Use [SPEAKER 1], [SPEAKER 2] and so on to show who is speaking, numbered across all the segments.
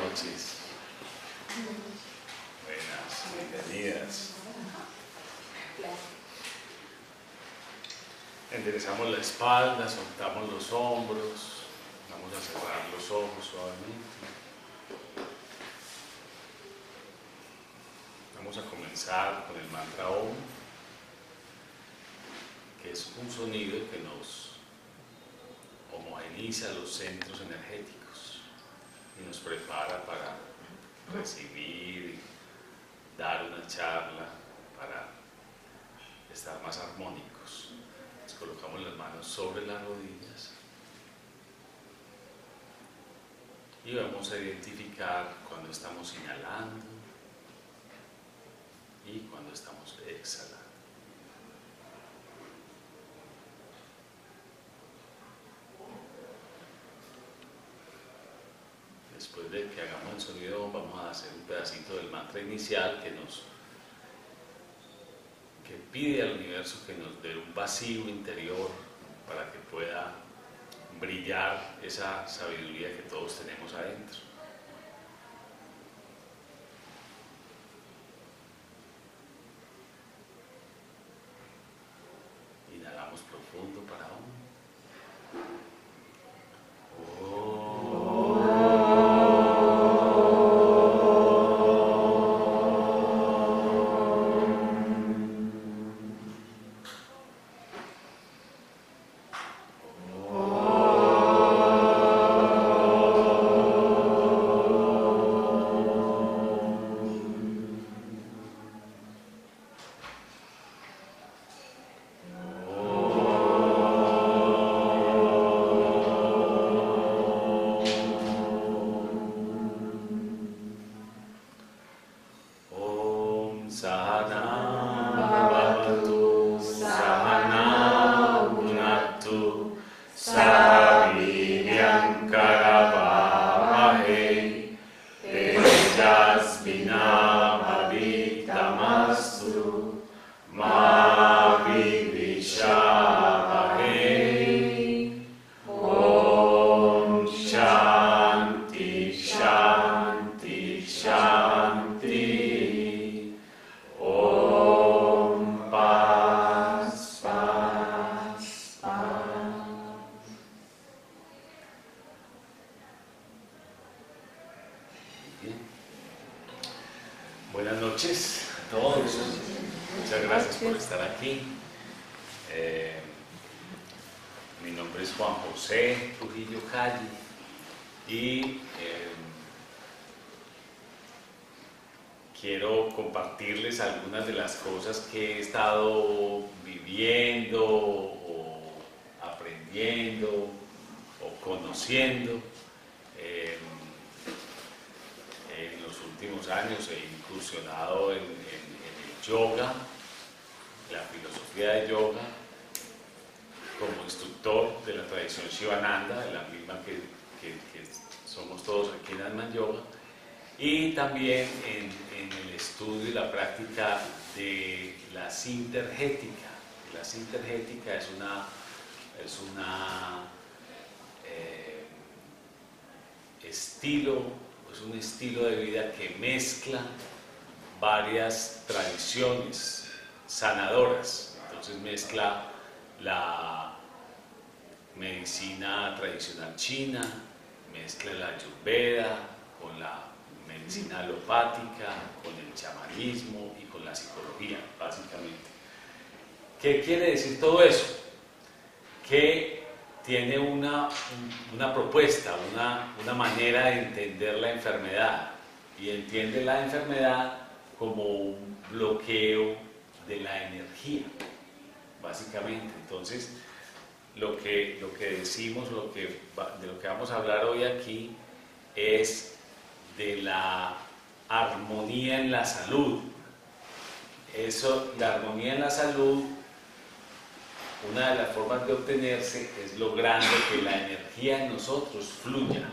[SPEAKER 1] noches. Buenas, bienvenidas. Enderezamos la espalda, soltamos los hombros, vamos a cerrar los ojos suavemente. Vamos a comenzar con el mantra Om, que es un sonido que nos homogeniza los centros energéticos y nos prepara para recibir y dar una charla, para estar más armónicos. Nos colocamos las manos sobre las rodillas y vamos a identificar cuando estamos inhalando y cuando estamos exhalando. Después de que hagamos el sonido, vamos a hacer un pedacito del mantra inicial que pide al universo que nos dé un vacío interior para que pueda brillar esa sabiduría que todos tenemos adentro. Inhalamos profundo para Om. Buenas noches a todos, muchas gracias por estar aquí. Mi nombre es Juan José Trujillo Calle y quiero compartirles algunas de las cosas que he estado viviendo o aprendiendo o conociendo en los últimos años. He incursionado en el yoga, la filosofía de yoga, como instructor de la tradición Shivananda, de la misma que somos todos aquí en Atman Yoga, y también en el estudio y la práctica de la sintergética. La sintergética es un estilo de vida que mezcla varias tradiciones sanadoras. Entonces mezcla la medicina tradicional china, mezcla la ayurveda con la medicina alopática, con el chamanismo y con la psicología, básicamente. ¿Qué quiere decir todo eso? Que tiene una propuesta, una manera de entender la enfermedad, y entiende la enfermedad como un bloqueo de la energía, básicamente. Entonces, lo que decimos, de lo que vamos a hablar hoy aquí, es de la armonía en la salud. La armonía en la salud, una de las formas de obtenerse es logrando que la energía en nosotros fluya.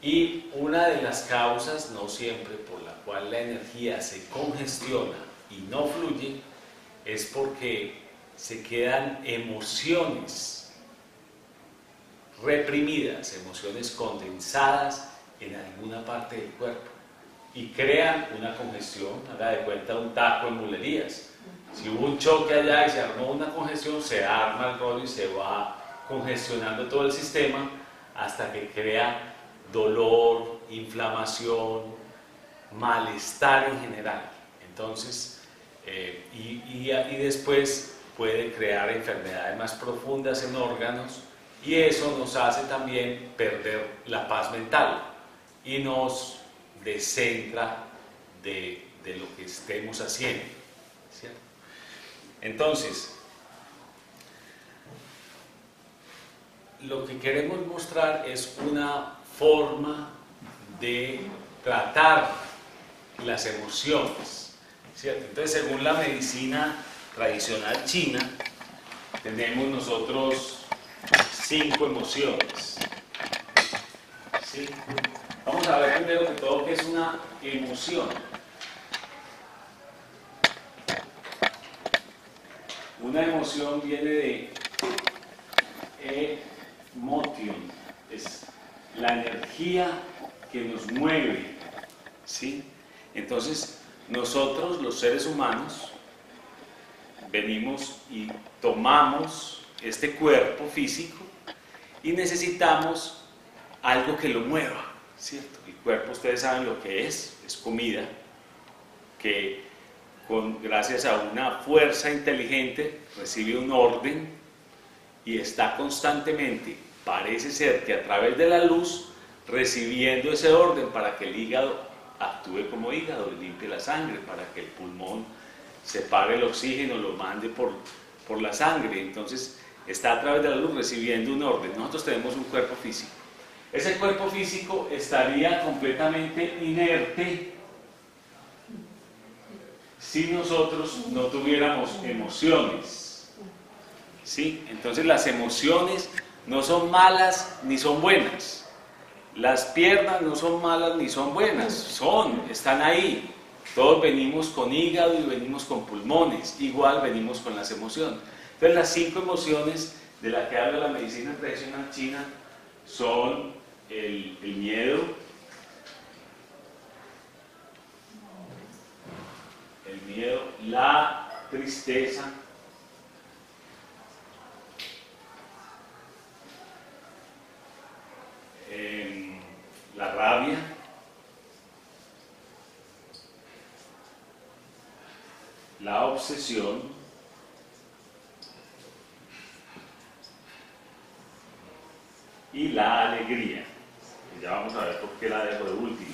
[SPEAKER 1] Y una de las causas, no siempre, por la cual la energía se congestiona y no fluye, es porque se quedan emociones reprimidas, emociones condensadas en alguna parte del cuerpo y crean una congestión. Haga de cuenta un taco en Mulerías. Si hubo un choque allá y se armó una congestión, se arma el rollo y se va congestionando todo el sistema hasta que crea dolor, inflamación, malestar en general. Entonces, y después puede crear enfermedades más profundas en órganos, y eso nos hace también perder la paz mental y nos descentra de lo que estemos haciendo, ¿cierto? Entonces, lo que queremos mostrar es una forma de tratar las emociones, ¿cierto? Entonces, según la medicina tradicional china, tenemos nosotros 5 emociones, ¿sí? Vamos a ver primero que todo qué es una emoción. Una emoción viene de emotion, es la energía que nos mueve, ¿sí? Entonces, nosotros, los seres humanos, venimos y tomamos este cuerpo físico y necesitamos algo que lo mueva, ¿cierto? El cuerpo, ustedes saben lo que es comida, que gracias a una fuerza inteligente recibe un orden y está constantemente, parece ser que a través de la luz, recibiendo ese orden para que el hígado actúe como hígado, limpie la sangre, para que el pulmón separe el oxígeno, lo mande por la sangre. Entonces está a través de la luz recibiendo un orden. Nosotros tenemos un cuerpo físico. Ese cuerpo físico estaría completamente inerte si nosotros no tuviéramos emociones, ¿sí? Entonces las emociones no son malas ni son buenas. Las piernas no son malas ni son buenas, están ahí. Todos venimos con hígado y venimos con pulmones, igual venimos con las emociones. Entonces las 5 emociones de las que habla la medicina tradicional china son el miedo, la tristeza, la rabia, la obsesión, y la alegría. Y ya vamos a ver por qué la dejo de último.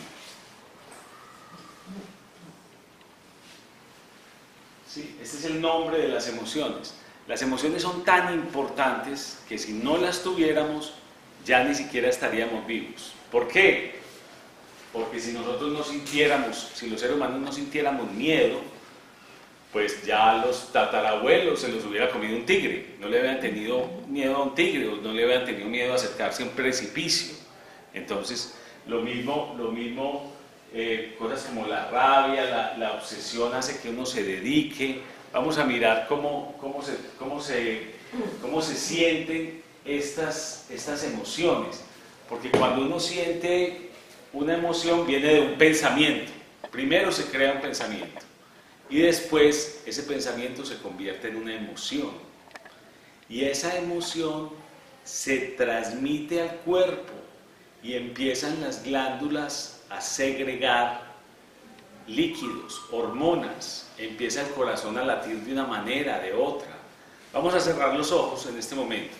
[SPEAKER 1] ¿Sí? Este es el nombre de las emociones. Las emociones son tan importantes que si no las tuviéramos, ya ni siquiera estaríamos vivos. ¿Por qué? Porque si nosotros no sintiéramos, si los seres humanos no sintiéramos miedo, pues ya a los tatarabuelos se los hubiera comido un tigre. No le habían tenido miedo a un tigre, o no le habían tenido miedo a acercarse a un precipicio. Entonces, lo mismo, cosas como la rabia, la obsesión hace que uno se dedique. Vamos a mirar cómo se sienten estas emociones. Porque cuando uno siente una emoción, viene de un pensamiento. Primero se crea un pensamiento. Y después ese pensamiento se convierte en una emoción. Y esa emoción se transmite al cuerpo y empiezan las glándulas a segregar líquidos, hormonas. Empieza el corazón a latir de una manera, de otra. Vamos a cerrar los ojos en este momento,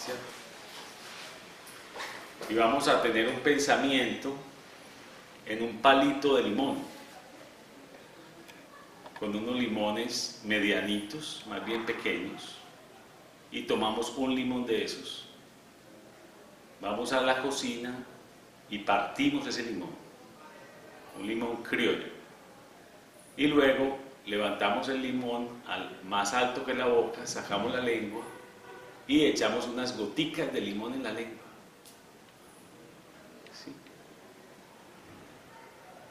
[SPEAKER 1] ¿cierto? Y vamos a tener un pensamiento en un palito de limón, con unos limones medianitos, más bien pequeños, y tomamos un limón de esos. Vamos a la cocina y partimos ese limón, un limón criollo, y luego levantamos el limón al más alto que la boca, sacamos la lengua y echamos unas goticas de limón en la lengua. ¿Sí?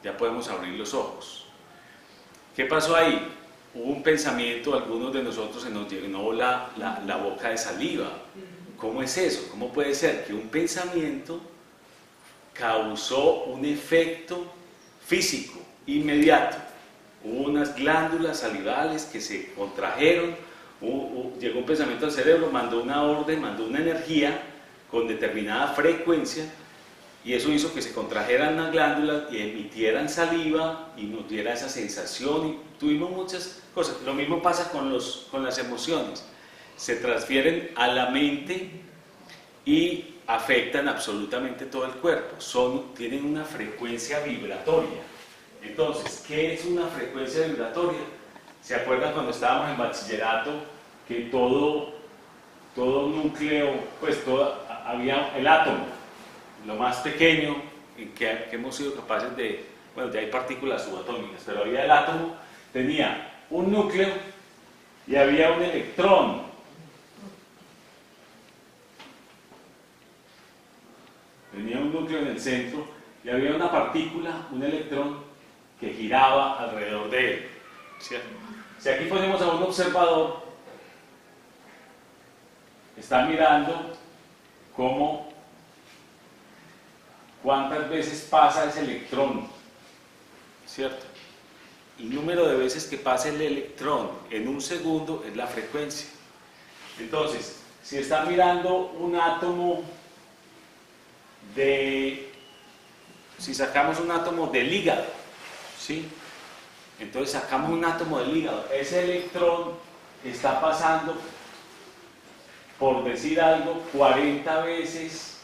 [SPEAKER 1] Ya podemos abrir los ojos. ¿Qué pasó ahí? Hubo un pensamiento, algunos de nosotros se nos llenó la boca de saliva. ¿Cómo es eso? ¿Cómo puede ser que un pensamiento causó un efecto físico inmediato. Hubo unas glándulas salivales que se contrajeron, llegó un pensamiento al cerebro, mandó una orden, mandó una energía con determinada frecuencia, y eso hizo que se contrajeran las glándulas y emitieran saliva y nos diera esa sensación, y tuvimos muchas cosas. Lo mismo pasa con las emociones, se transfieren a la mente y afectan absolutamente todo el cuerpo, tienen una frecuencia vibratoria. Entonces, ¿qué es una frecuencia vibratoria? ¿Se acuerdan cuando estábamos en bachillerato que todo núcleo, pues había el átomo, lo más pequeño en que hemos sido capaces de, bueno, ya hay partículas subatómicas, pero había el átomo, tenía un núcleo y había un electrón. Tenía un núcleo en el centro y había una partícula, un electrón, que giraba alrededor de él. ¿Cierto? Si aquí ponemos a un observador, está mirando cuántas veces pasa ese electrón, ¿cierto? El número de veces que pasa el electrón en un segundo es la frecuencia. Entonces, si está mirando un átomo si sacamos un átomo del hígado, ¿sí? Entonces sacamos un átomo del hígado, ese electrón está pasando, por decir algo, 40 veces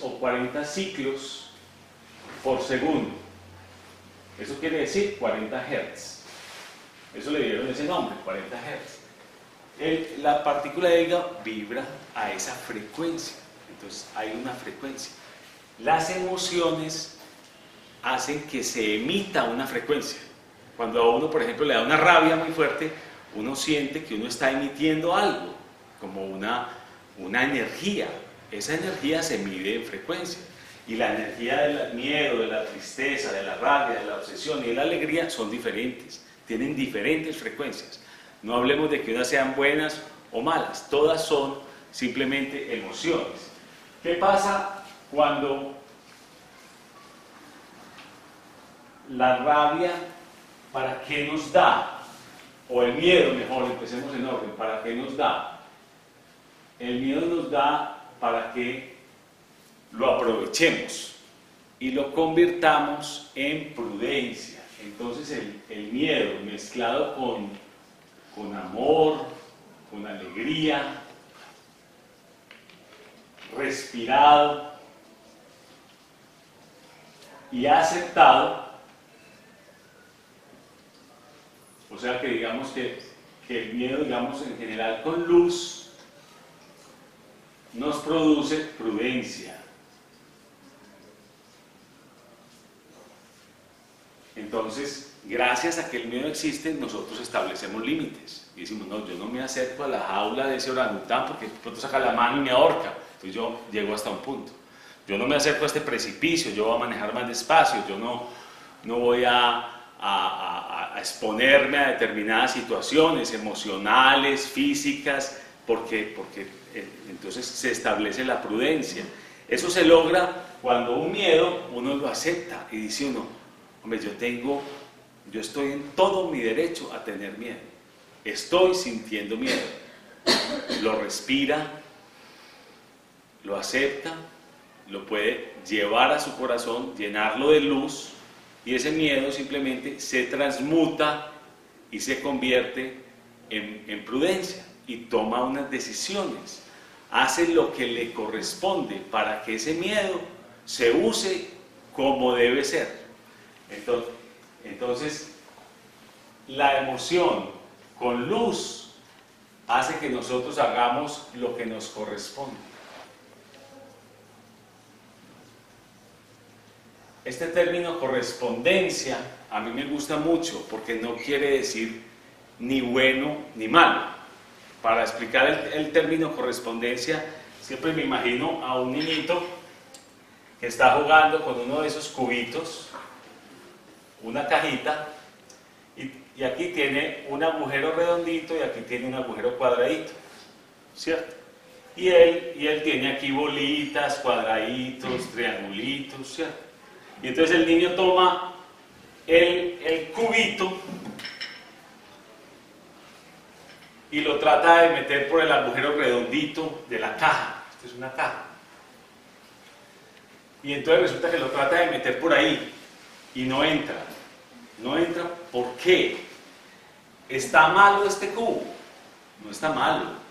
[SPEAKER 1] o 40 ciclos por segundo. Eso quiere decir 40 Hz. Eso le dieron ese nombre, 40 Hz. La partícula de hígado vibra a esa frecuencia. Entonces hay una frecuencia. Las emociones hacen que se emita una frecuencia. Cuando a uno, por ejemplo, le da una rabia muy fuerte, uno siente que uno está emitiendo algo, como una energía. Esa energía se mide en frecuencia. Y la energía del miedo, de la tristeza, de la rabia, de la obsesión y de la alegría son diferentes. Tienen diferentes frecuencias. No hablemos de que unas sean buenas o malas. Todas son simplemente emociones. ¿Qué pasa cuando la rabia, para qué nos da? O el miedo, mejor, empecemos en orden, ¿para qué nos da? El miedo nos da para que lo aprovechemos y lo convirtamos en prudencia. Entonces el miedo mezclado con amor, con alegría, respirado y aceptado, o sea que digamos que el miedo, digamos en general con luz, nos produce prudencia. Entonces, gracias a que el miedo existe, nosotros establecemos límites y decimos, no, yo no me acerco a la jaula de ese orangután porque pronto saca la mano y me ahorca. Entonces yo llego hasta un punto. Yo no me acerco a este precipicio, yo voy a manejar más despacio, yo no voy a exponerme a determinadas situaciones emocionales, físicas, porque entonces se establece la prudencia. Eso se logra cuando un miedo uno lo acepta y dice uno, hombre, yo estoy en todo mi derecho a tener miedo. Estoy sintiendo miedo. Lo respira, lo acepta, lo puede llevar a su corazón, llenarlo de luz, y ese miedo simplemente se transmuta y se convierte en prudencia y toma unas decisiones. Hace lo que le corresponde para que ese miedo se use como debe ser. Entonces, la emoción con luz hace que nosotros hagamos lo que nos corresponde. Este término correspondencia a mí me gusta mucho porque no quiere decir ni bueno ni malo. Para explicar el término correspondencia, siempre me imagino a un niñito que está jugando con uno de esos cubitos, una cajita, y aquí tiene un agujero redondito y aquí tiene un agujero cuadradito, ¿cierto? y él tiene aquí bolitas, cuadraditos, triangulitos, ¿cierto? Y entonces el niño toma el cubito y lo trata de meter por el agujero redondito de la caja. Esta es una caja. Y entonces resulta que lo trata de meter por ahí y no entra. No entra, ¿por qué? ¿Está malo este cubo? No está malo.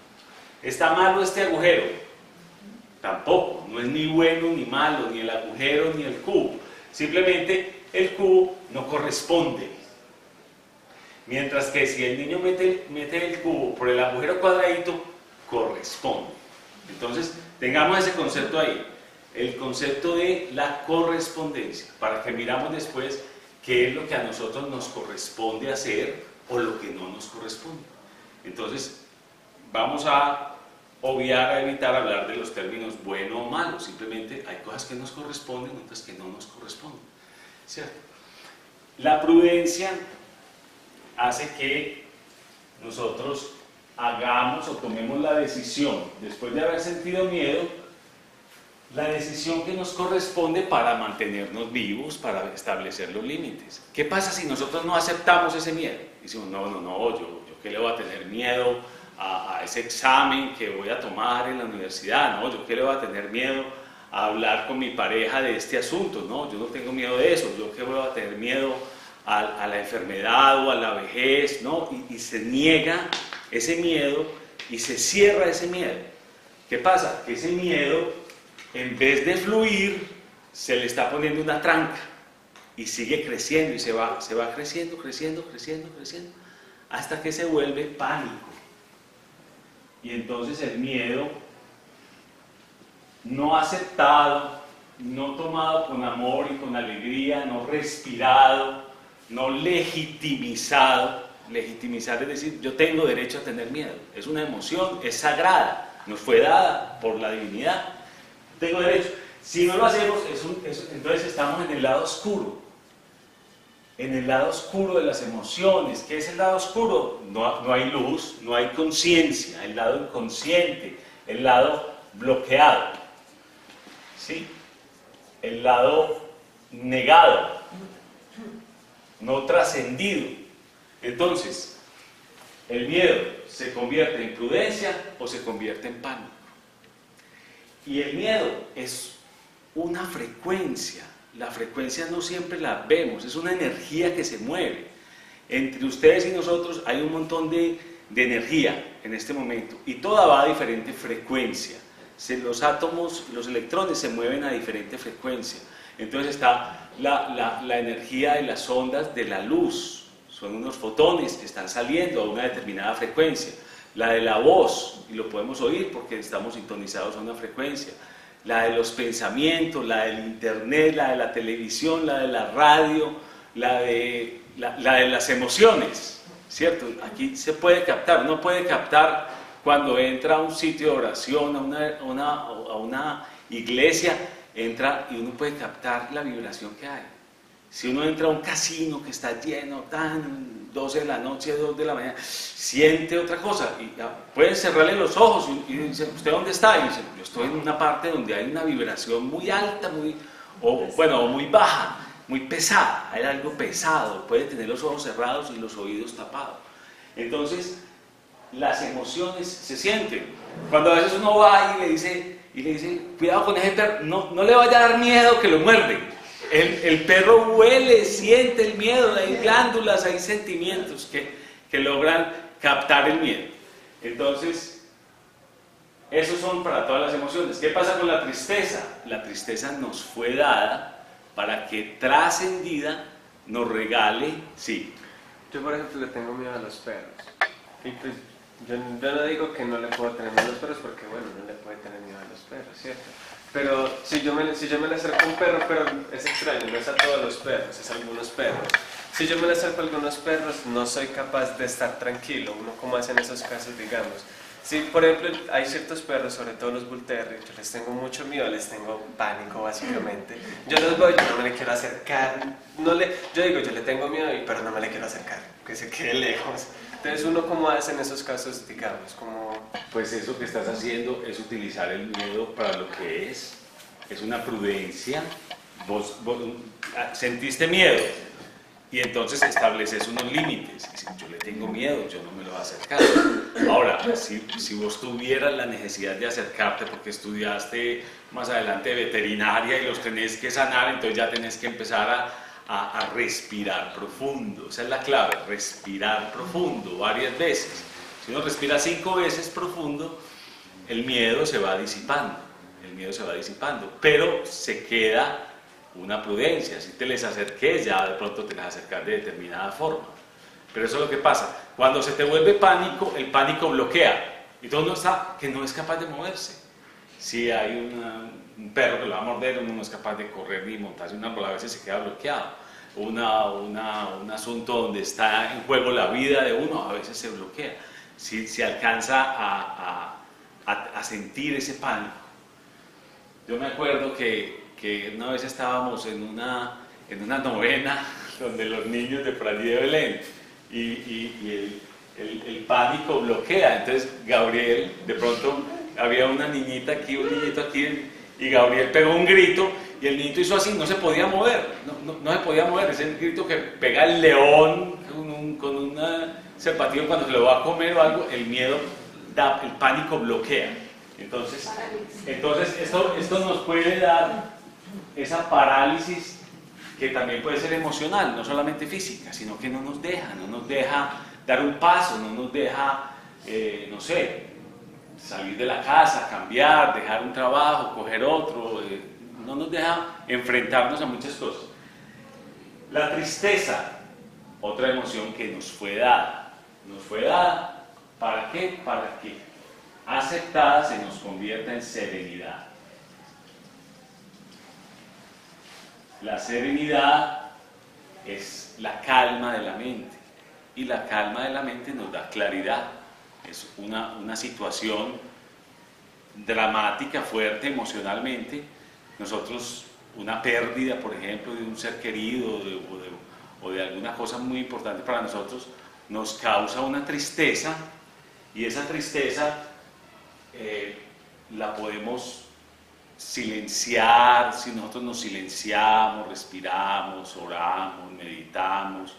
[SPEAKER 1] ¿Está malo este agujero? Tampoco. No es ni bueno ni malo, ni el agujero ni el cubo. Simplemente el cubo no corresponde. Mientras que si el niño mete el cubo por el agujero cuadradito, corresponde. Entonces, tengamos ese concepto ahí. El concepto de la correspondencia, para que miramos después qué es lo que a nosotros nos corresponde hacer o lo que no nos corresponde. Entonces, vamos a obviar, a evitar hablar de los términos bueno o malo. Simplemente hay cosas que nos corresponden, otras que no nos corresponden, ¿cierto? La prudencia hace que nosotros hagamos o tomemos la decisión, después de haber sentido miedo, la decisión que nos corresponde para mantenernos vivos, para establecer los límites. ¿Qué pasa si nosotros no aceptamos ese miedo? Decimos, no, yo qué le voy a tener miedo a ese examen que voy a tomar en la universidad, no, yo qué le voy a tener miedo a hablar con mi pareja de este asunto, no, yo no tengo miedo de eso, yo qué voy a tener miedo a la enfermedad o a la vejez, ¿no? Y se niega ese miedo y se cierra ese miedo. ¿Qué pasa? Que ese miedo, en vez de fluir, se le está poniendo una tranca y sigue creciendo y se va creciendo, hasta que se vuelve pánico. Y entonces el miedo no aceptado, no tomado con amor y con alegría, no respirado, no legitimizado. Legitimizar es decir, yo tengo derecho a tener miedo. Es una emoción, es sagrada, nos fue dada por la divinidad. Tengo derecho. Si no lo hacemos, entonces estamos en el lado oscuro. En el lado oscuro de las emociones. ¿Qué es el lado oscuro? No hay luz, no hay conciencia, el lado inconsciente, el lado bloqueado, ¿sí? El lado negado, no trascendido. Entonces, el miedo se convierte en prudencia o se convierte en pánico. Y el miedo es una frecuencia. La frecuencia no siempre la vemos, es una energía que se mueve. Entre ustedes y nosotros hay un montón de energía en este momento y toda va a diferente frecuencia. Los átomos, los electrones se mueven a diferente frecuencia. Entonces está la energía de las ondas de la luz. Son unos fotones que están saliendo a una determinada frecuencia. La de la voz, y lo podemos oír porque estamos sintonizados a una frecuencia. La de los pensamientos, la del internet, la de la televisión, la de la radio, la de las emociones, ¿cierto? Aquí se puede captar, uno puede captar cuando entra a un sitio de oración, a una iglesia, entra y uno puede captar la vibración que hay. Si uno entra a un casino que está lleno, 12 de la noche, 2 de la mañana, siente otra cosa. Y pueden cerrarle los ojos y dicen, ¿usted dónde está? Y dice, yo estoy en una parte donde hay una vibración muy alta, muy baja, muy pesada. Hay algo pesado, puede tener los ojos cerrados y los oídos tapados. Entonces, las emociones se sienten. Cuando a veces uno va y le dice, cuidado con ese perro, no le vaya a dar miedo que lo muerde. El perro huele, siente el miedo, hay glándulas, hay sentimientos que logran captar el miedo. Entonces, esos son para todas las emociones. ¿Qué pasa con la tristeza? La tristeza nos fue dada para que trascendida nos regale, sí.
[SPEAKER 2] Yo, por ejemplo, le tengo miedo a los perros. Y pues, yo no digo que no le puedo tener miedo a los perros porque, bueno, no le puede tener miedo a los perros, ¿cierto? Pero si yo me le acerco a un perro, pero es extraño, no es a todos los perros, es a algunos perros. Si yo me le acerco a algunos perros, no soy capaz de estar tranquilo, uno como hace en esos casos, digamos. Si, por ejemplo, hay ciertos perros, sobre todo los Bull Terrier, yo les tengo mucho miedo, les tengo pánico, básicamente. Yo los veo, yo no me le quiero acercar, yo digo, yo le tengo miedo, pero no me le quiero acercar, que se quede lejos. Entonces, ¿uno cómo hace en esos casos, digamos? Como...
[SPEAKER 1] Pues eso que estás haciendo es utilizar el miedo para lo que es una prudencia. Vos sentiste miedo y entonces estableces unos límites. Si yo le tengo miedo, yo no me lo voy a acercar. Ahora, si vos tuvieras la necesidad de acercarte porque estudiaste más adelante veterinaria y los tenés que sanar, entonces ya tenés que empezar a respirar profundo. Esa es la clave, respirar profundo varias veces. Si uno respira 5 veces profundo, el miedo se va disipando. El miedo se va disipando, pero se queda una prudencia. Si te les acerques, ya de pronto te les acercas de determinada forma. Pero eso es lo que pasa. Cuando se te vuelve pánico, el pánico bloquea. Y todo uno está que no es capaz de moverse. Si hay un perro que lo va a morder, uno no es capaz de correr ni montarse un árbol, a veces se queda bloqueado. Un asunto donde está en juego la vida de uno, a veces se bloquea. Si se alcanza a sentir ese pánico. Yo me acuerdo que una vez estábamos en una novena donde los niños de por allí de Belén y el pánico bloquea. Entonces Gabriel, de pronto había una niñita aquí, un niñito aquí, y Gabriel pegó un grito y el niñito hizo así, no se podía mover, no se podía mover. Es el grito que pega el león con una serpativa cuando se lo va a comer o algo. El miedo da, el pánico bloquea. Entonces esto nos puede dar esa parálisis que también puede ser emocional, no solamente física, sino que no nos deja dar un paso, no nos deja, no sé, salir de la casa, cambiar, dejar un trabajo, coger otro, no nos deja enfrentarnos a muchas cosas. La tristeza, otra emoción que nos fue dada, ¿para qué? Para que aceptada se nos convierta en serenidad. La serenidad es la calma de la mente y la calma de la mente nos da claridad. Es una situación dramática, fuerte emocionalmente. Nosotros, una pérdida, por ejemplo, de un ser querido o de alguna cosa muy importante para nosotros, nos causa una tristeza y esa tristeza la podemos silenciar si nosotros nos silenciamos, respiramos, oramos, meditamos.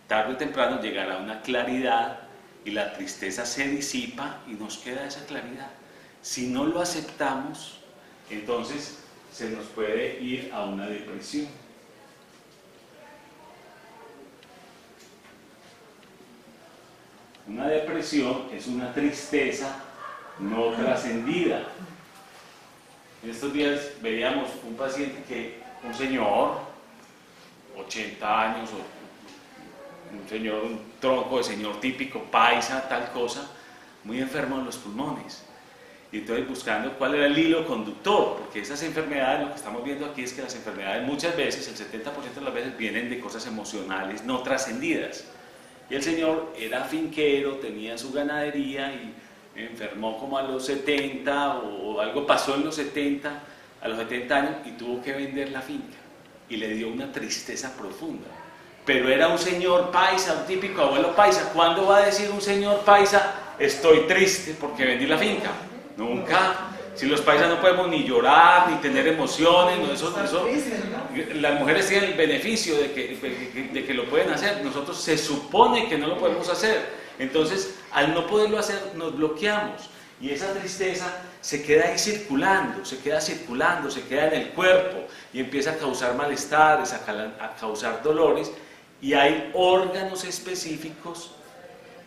[SPEAKER 1] Tarde o temprano llegará una claridad y la tristeza se disipa y nos queda esa claridad. Si no lo aceptamos, entonces se nos puede ir a una depresión. Una depresión es una tristeza no trascendida. En estos días veíamos un paciente un señor, 80 años, un tronco de señor típico, paisa, tal cosa, muy enfermo en los pulmones. Y entonces buscando cuál era el hilo conductor, porque esas enfermedades, lo que estamos viendo aquí es que las enfermedades muchas veces, el 70% de las veces, vienen de cosas emocionales no trascendidas. Y el señor era finquero, tenía su ganadería y enfermó como a los 70 o algo pasó en los 70, a los 70 años y tuvo que vender la finca y le dio una tristeza profunda. Pero era un señor paisa, un típico abuelo paisa. ¿Cuándo va a decir un señor paisa, estoy triste porque vendí la finca? Nunca. Si los paisas no podemos ni llorar, ni tener emociones, las mujeres tienen el beneficio de que lo pueden hacer. Nosotros se supone que no lo podemos hacer. Entonces, al no poderlo hacer, nos bloqueamos. Y esa tristeza se queda ahí circulando, se queda en el cuerpo y empieza a causar malestares, a causar dolores. Y hay órganos específicos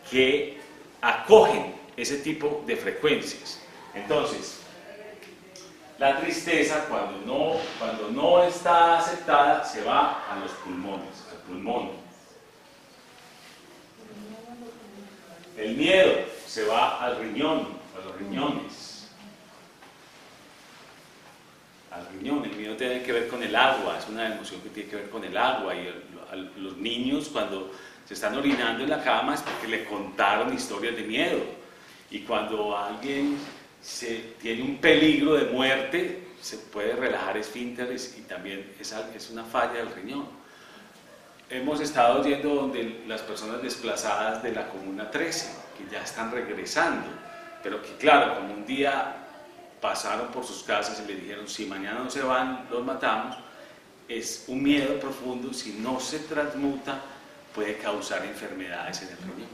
[SPEAKER 1] que acogen ese tipo de frecuencias. Entonces, la tristeza, cuando no está aceptada, se va a los pulmones, al pulmón. El miedo se va al riñón, a los riñones. Al riñón, el miedo tiene que ver con el agua, es una emoción que tiene que ver con el agua. Y los niños, cuando se están orinando en la cama, es porque le contaron historias de miedo. Y cuando alguien tiene un peligro de muerte, se puede relajar esfínteres y también es una falla del riñón. hemos estado yendo donde las personas desplazadas de la Comuna 13, que ya están regresando, pero que claro, como un día pasaron por sus casas y le dijeron, si mañana no se van, los matamos, es un miedo profundo, si no se transmuta, puede causar enfermedades en el riñón,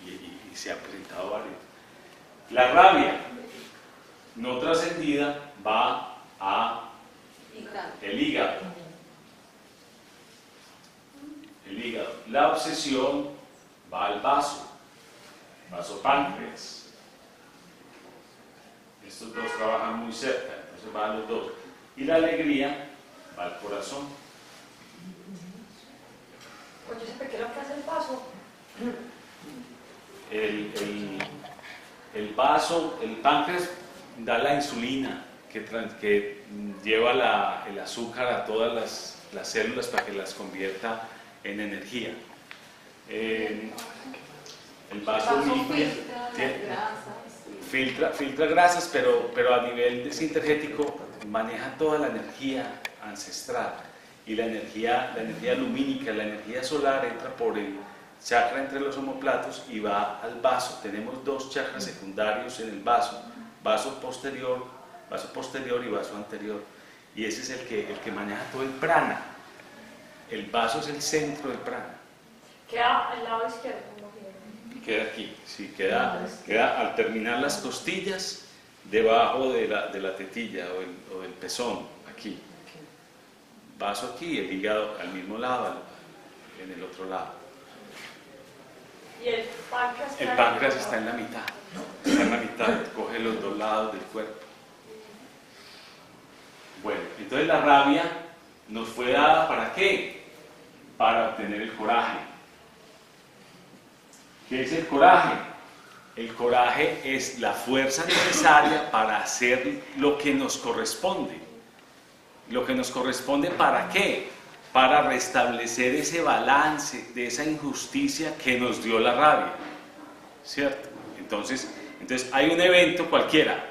[SPEAKER 1] y se ha presentado varios. La rabia no trascendida va a el hígado. El hígado. La obsesión va al vaso páncreas. Estos dos trabajan muy cerca, entonces van los dos. Y la alegría va al corazón.
[SPEAKER 3] Pues yo sé qué es lo que hace el vaso.
[SPEAKER 1] El vaso, el páncreas da la insulina que lleva el azúcar a todas las células para que las convierta en energía. El vaso filtra grasas, pero a nivel sintergético maneja toda la energía ancestral, y la energía lumínica, la energía solar entra por el chakra entre los omoplatos y va al vaso. Tenemos dos chakras secundarios en el vaso, vaso posterior y vaso anterior, y ese es el que maneja todo el prana. El vaso es el centro del prana.
[SPEAKER 3] Queda al lado izquierdo, como
[SPEAKER 1] queda aquí, sí, queda al terminar las costillas, debajo de la tetilla o del pezón, aquí. Vaso aquí, el hígado al mismo lado, en el otro lado.
[SPEAKER 3] ¿Y el páncreas?
[SPEAKER 1] El páncreas está en la mitad, está en la mitad, coge los dos lados del cuerpo. Bueno, entonces la rabia nos fue dada ¿para qué? Para obtener el coraje. ¿Qué es el coraje? El coraje es la fuerza necesaria para hacer lo que nos corresponde. Lo que nos corresponde ¿para qué? Para restablecer ese balance de esa injusticia que nos dio la rabia, ¿cierto? Entonces hay un evento cualquiera.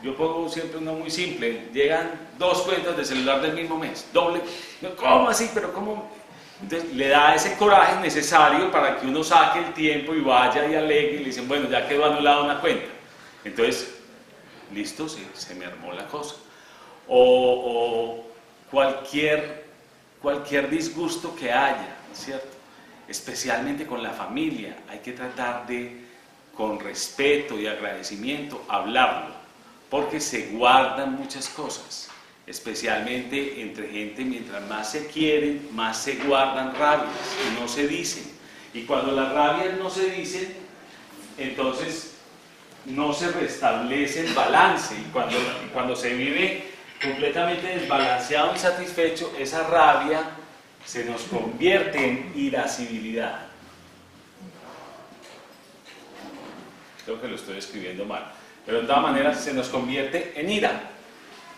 [SPEAKER 1] Yo pongo siempre uno muy simple, llegan 2 cuentas de celular del mismo mes, doble. ¿Cómo así? ¿Pero cómo? Entonces le da ese coraje necesario para que uno saque el tiempo y vaya y alegue y le dicen, bueno, ya quedó anulada una cuenta. Entonces, listo, se me armó la cosa. O cualquier disgusto que haya, ¿cierto? Especialmente con la familia, hay que tratar de, con respeto y agradecimiento, hablarlo, porque se guardan muchas cosas. Especialmente entre gente, mientras más se quieren, más se guardan rabias y no se dicen. Y cuando las rabias no se dicen, entonces no se restablece el balance. Y cuando se vive completamente desbalanceado y satisfecho, esa rabia se nos convierte en irascibilidad. Creo que lo estoy escribiendo mal, pero de todas maneras se nos convierte en ira.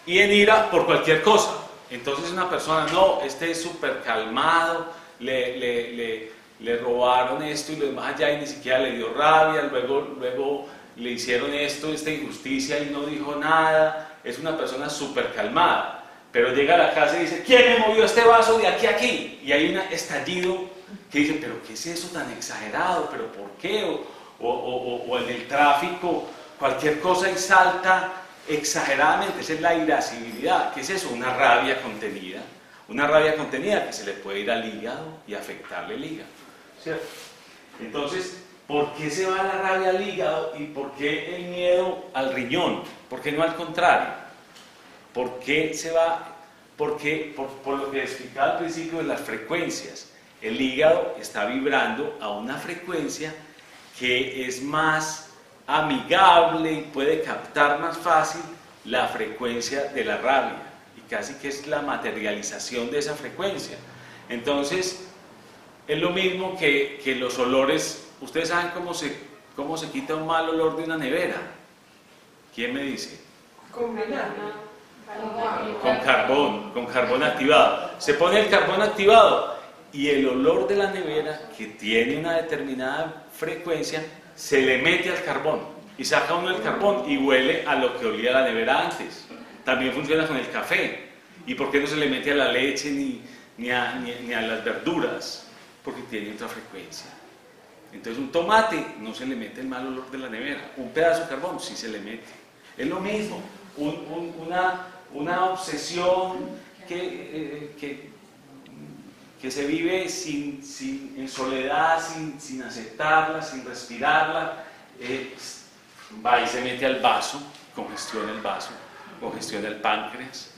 [SPEAKER 1] Y en ira por cualquier cosa. Entonces una persona, no, este es súper calmado, le robaron esto y lo demás allá y ni siquiera le dio rabia, luego le hicieron esta injusticia y no dijo nada, es una persona súper calmada, pero llega a la casa y dice, ¿quién me movió este vaso de aquí a aquí? Y hay un estallido que dice, ¿pero qué es eso tan exagerado? ¿Pero por qué? O en el tráfico, cualquier cosa y salta exageradamente. Esa es la irascibilidad. ¿Qué es eso? Una rabia contenida que se le puede ir al hígado y afectarle el hígado, ¿cierto? Entonces, ¿por qué se va la rabia al hígado y por qué el miedo al riñón? ¿Por qué no al contrario? ¿Por qué se va? Porque por lo que explicaba al principio de las frecuencias, el hígado está vibrando a una frecuencia que es más amigable y puede captar más fácil la frecuencia de la rabia, y casi que es la materialización de esa frecuencia. Entonces es lo mismo que los olores. Ustedes saben cómo se quita un mal olor de una nevera. ¿Quién me dice?
[SPEAKER 3] Con
[SPEAKER 1] carbón activado. Se pone el carbón activado y el olor de la nevera, que tiene una determinada frecuencia, se le mete al carbón y saca uno el carbón y huele a lo que olía la nevera antes. También funciona con el café. ¿Y por qué no se le mete a la leche ni a las verduras, porque tiene otra frecuencia. Entonces un tomate no se le mete el mal olor de la nevera, un pedazo de carbón sí se le mete. Es lo mismo, una obsesión que se vive en soledad, sin aceptarla, sin respirarla, va y se mete al vaso, congestiona el vaso, congestiona el páncreas,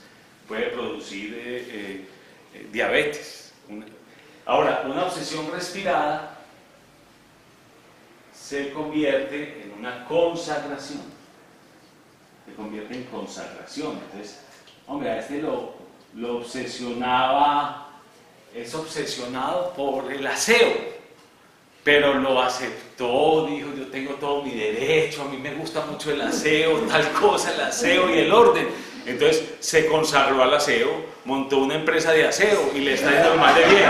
[SPEAKER 1] puede producir diabetes. Ahora, una obsesión respirada se convierte en una consagración, se convierte en consagración. Entonces, hombre, a este lo obsesionaba, es obsesionado por el aseo, pero lo aceptó, dijo, yo tengo todo mi derecho, a mí me gusta mucho el aseo, tal cosa, el aseo y el orden. Entonces se consagró al aseo, montó una empresa de aseo y le está yendo mal de bien.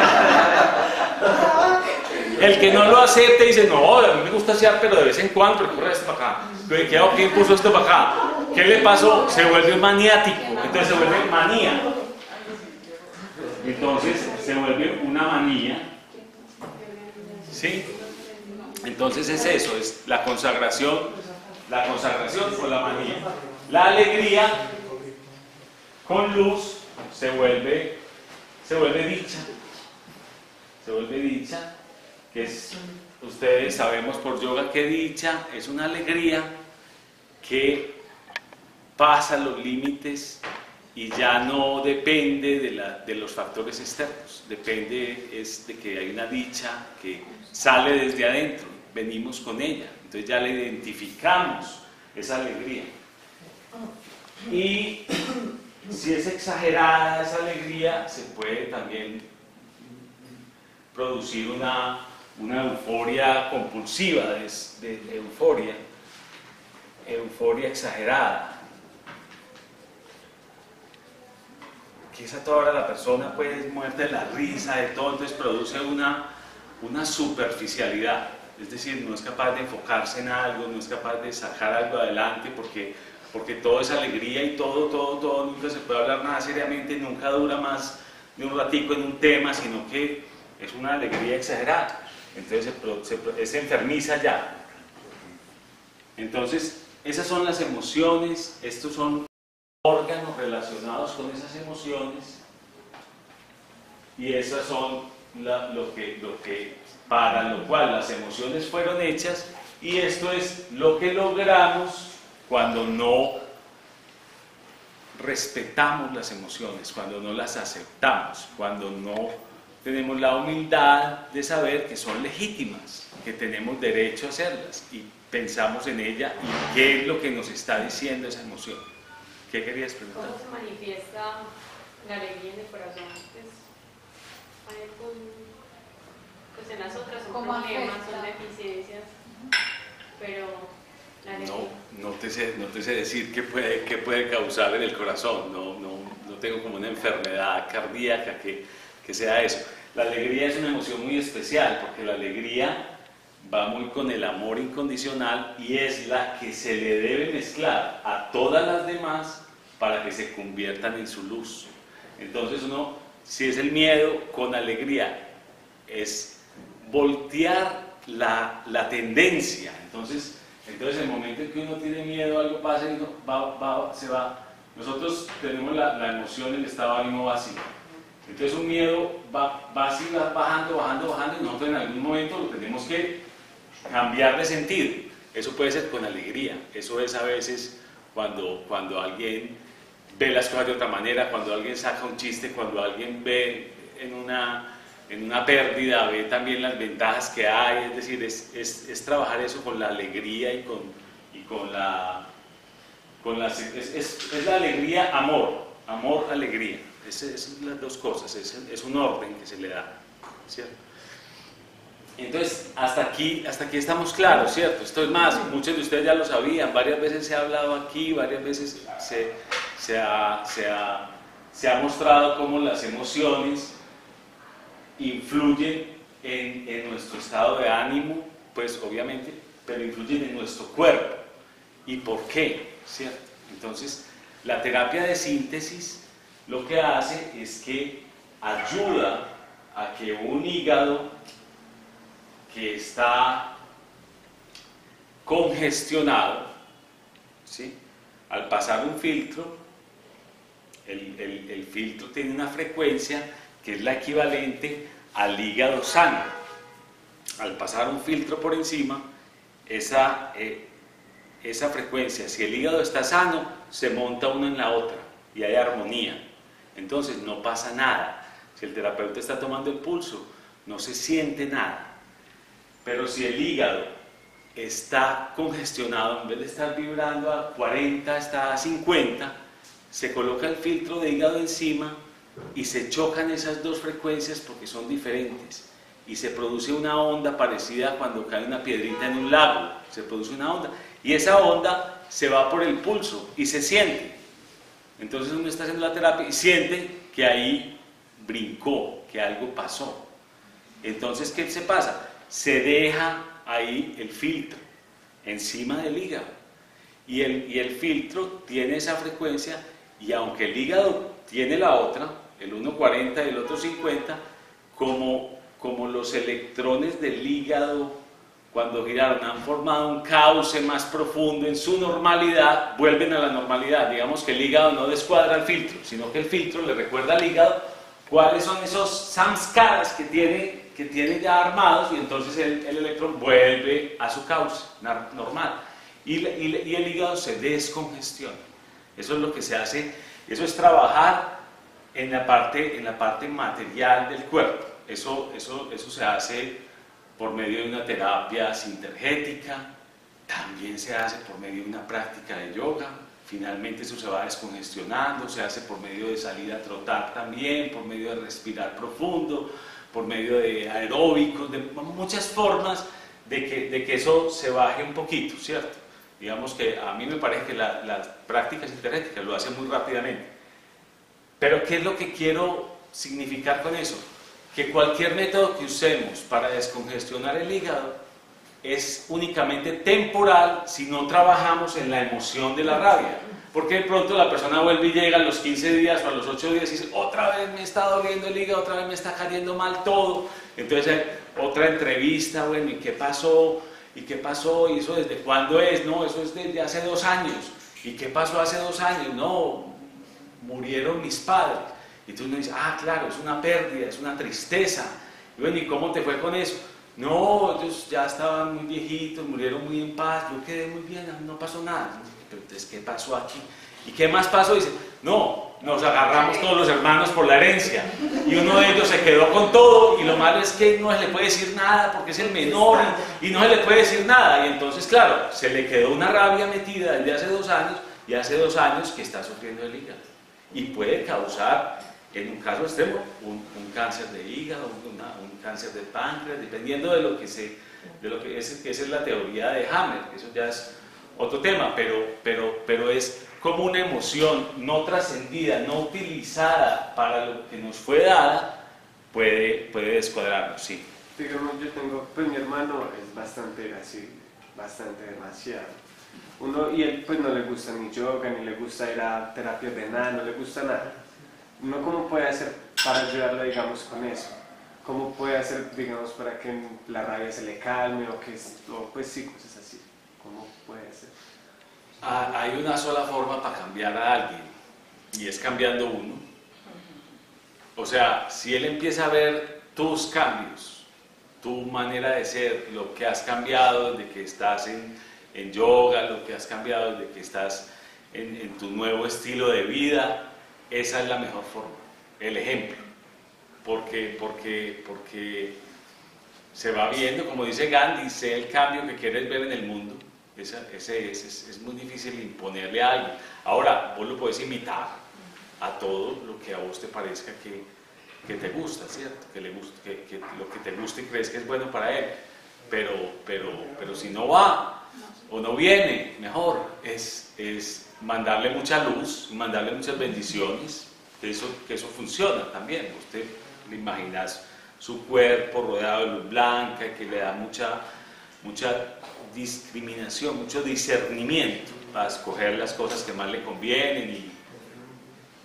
[SPEAKER 1] El que no lo acepta dice, no, a mí me gusta asear, pero de vez en cuando recurre esto para acá. ¿Quién puso esto para acá? ¿Qué le pasó? Se vuelve maniático, entonces se vuelve manía. Entonces se vuelve una manía, ¿sí? Entonces es eso, es la consagración o la manía. La alegría con luz se vuelve dicha, que es, ustedes sabemos por yoga que dicha es una alegría que pasa los límites y ya no depende de los factores externos, depende es de que hay una dicha que sale desde adentro, venimos con ella, entonces ya la identificamos, esa alegría. Y si es exagerada esa alegría, se puede también producir una euforia compulsiva, de euforia exagerada. Quizá toda hora la persona puede muerte de la risa, de todo, entonces produce una superficialidad, es decir, no es capaz de enfocarse en algo, no es capaz de sacar algo adelante, porque toda esa alegría y todo, nunca se puede hablar nada seriamente, nunca dura más de un ratico en un tema, sino que es una alegría exagerada, entonces se enfermiza ya. Entonces, esas son las emociones, estos son órganos relacionados con esas emociones, y esas son lo que para lo cual las emociones fueron hechas, y esto es lo que logramos cuando no respetamos las emociones, cuando no las aceptamos, cuando no tenemos la humildad de saber que son legítimas, que tenemos derecho a hacerlas, y pensamos en ella y qué es lo que nos está diciendo esa emoción. ¿Qué querías preguntar?
[SPEAKER 4] ¿Cómo se manifiesta la alegría en el corazón? Hay pues en las otras son problemas, son deficiencias, pero la alegría...
[SPEAKER 1] No te sé decir qué puede causar en el corazón, no tengo como una enfermedad cardíaca que sea eso. La alegría es una emoción muy especial, porque la alegría va muy con el amor incondicional y es la que se le debe mezclar a todas las demás para que se conviertan en su luz. Entonces si es el miedo con alegría, es voltear la tendencia. Entonces el momento en que uno tiene miedo, algo pasa y se va. Nosotros tenemos la emoción, el estado de ánimo vacío. Entonces un miedo va así, va bajando, y nosotros en algún momento lo tenemos que cambiar de sentido. Eso puede ser con alegría, eso es a veces cuando alguien ve las cosas de otra manera, cuando alguien saca un chiste, cuando alguien ve en una pérdida, ve también las ventajas que hay, es decir, es trabajar eso con la alegría y con la alegría, amor, alegría. Esas son las dos cosas, es un orden que se le da, ¿cierto? Entonces, hasta aquí estamos claros, ¿cierto? Esto es más, muchos de ustedes ya lo sabían, varias veces se ha hablado aquí, varias veces se ha mostrado cómo las emociones influyen en nuestro estado de ánimo, pues obviamente, pero influyen en nuestro cuerpo. ¿Y por qué? ¿Cierto? Entonces, la terapia de síntesis lo que hace es que ayuda a que un hígado que está congestionado, ¿sí?, al pasar un filtro, el filtro tiene una frecuencia que es la equivalente al hígado sano. Al pasar un filtro por encima, esa frecuencia, si el hígado está sano, se monta uno en la otra y hay armonía. Entonces no pasa nada. Si el terapeuta está tomando el pulso, no se siente nada. Pero si el hígado está congestionado, en vez de estar vibrando a 40, está a 50, se coloca el filtro de hígado encima y se chocan esas dos frecuencias porque son diferentes. Y se produce una onda parecida a cuando cae una piedrita en un lago. Se produce una onda. Y esa onda se va por el pulso y se siente. Entonces uno está haciendo la terapia y siente que ahí brincó, que algo pasó. Entonces, ¿qué se pasa? Se deja ahí el filtro encima del hígado. Y el filtro tiene esa frecuencia, y aunque el hígado tiene la otra, el 1,40 y el otro 50, como los electrones del hígado cuando giraron han formado un cauce más profundo en su normalidad, vuelven a la normalidad. Digamos que el hígado no descuadra el filtro, sino que el filtro le recuerda al hígado cuáles son esos samskaras que tiene ya armados, y entonces el electrón vuelve a su cauce normal. Y el hígado se descongestiona. Eso es lo que se hace, eso es trabajar en la parte material del cuerpo. Eso se hace por medio de una terapia sintergética, también se hace por medio de una práctica de yoga. Finalmente eso se va descongestionando, se hace por medio de salir a trotar también, por medio de respirar profundo, por medio de aeróbicos, de muchas formas de que eso se baje un poquito, ¿cierto? Digamos que a mí me parece que las prácticas sintergéticas lo hacen muy rápidamente. Pero ¿qué es lo que quiero significar con eso? Que cualquier método que usemos para descongestionar el hígado es únicamente temporal si no trabajamos en la emoción de la rabia. Porque de pronto la persona vuelve y llega a los 15 días o a los 8 días y dice: otra vez me está doliendo el hígado, otra vez me está cayendo mal todo. Entonces otra entrevista, bueno, ¿y qué pasó? ¿Y qué pasó? ¿Y eso desde cuándo es? No, eso es desde hace 2 años. ¿Y qué pasó hace 2 años? No, murieron mis padres. Y tú me dices: ah, claro, es una pérdida, es una tristeza. Y bueno, ¿y cómo te fue con eso? No, ellos ya estaban muy viejitos, murieron muy en paz, yo quedé muy bien, no pasó nada. Pero entonces, ¿qué pasó aquí? ¿Y qué más pasó? Dice: no, nos agarramos todos los hermanos por la herencia. Y uno de ellos se quedó con todo, y lo malo es que no se le puede decir nada porque es el menor y no se le puede decir nada. Y entonces, claro, se le quedó una rabia metida desde hace 2 años, y hace 2 años que está sufriendo el hígado. Y puede causar, en un caso extremo, un cáncer de hígado, un cáncer de páncreas, dependiendo de lo que esa es la teoría de Hammer. Eso ya es otro tema, pero es como una emoción no trascendida, no utilizada para lo que nos fue dada, puede descuadrarnos, sí.
[SPEAKER 2] Digamos, yo tengo, pues mi hermano es bastante así, bastante demasiado. Y él pues no le gusta ni yoga, ni le gusta ir a terapia de nada, no le gusta nada. ¿Uno cómo puede hacer para ayudarlo, digamos, con eso? ¿Cómo puede hacer, digamos, para que la rabia se le calme o pues sí, cosas así? ¿Cómo puede hacer?
[SPEAKER 1] Hay una sola forma para cambiar a alguien, y es cambiando uno. O sea, si él empieza a ver tus cambios, tu manera de ser, lo que has cambiado desde que estás en yoga, lo que has cambiado desde que estás en tu nuevo estilo de vida, esa es la mejor forma, el ejemplo. Porque se va viendo, como dice Gandhi, sé el cambio que quieres ver en el mundo. Es muy difícil imponerle a alguien. Ahora, vos lo puedes imitar a todo lo que a vos te parezca que te gusta, ¿cierto? Que lo que te gusta y crees que es bueno para él. Pero si no va o no viene, mejor es mandarle mucha luz, mandarle muchas bendiciones, que eso funciona también. Usted le imaginas su cuerpo rodeado de luz blanca, que le da mucha discriminación, mucho discernimiento para escoger las cosas que más le convienen y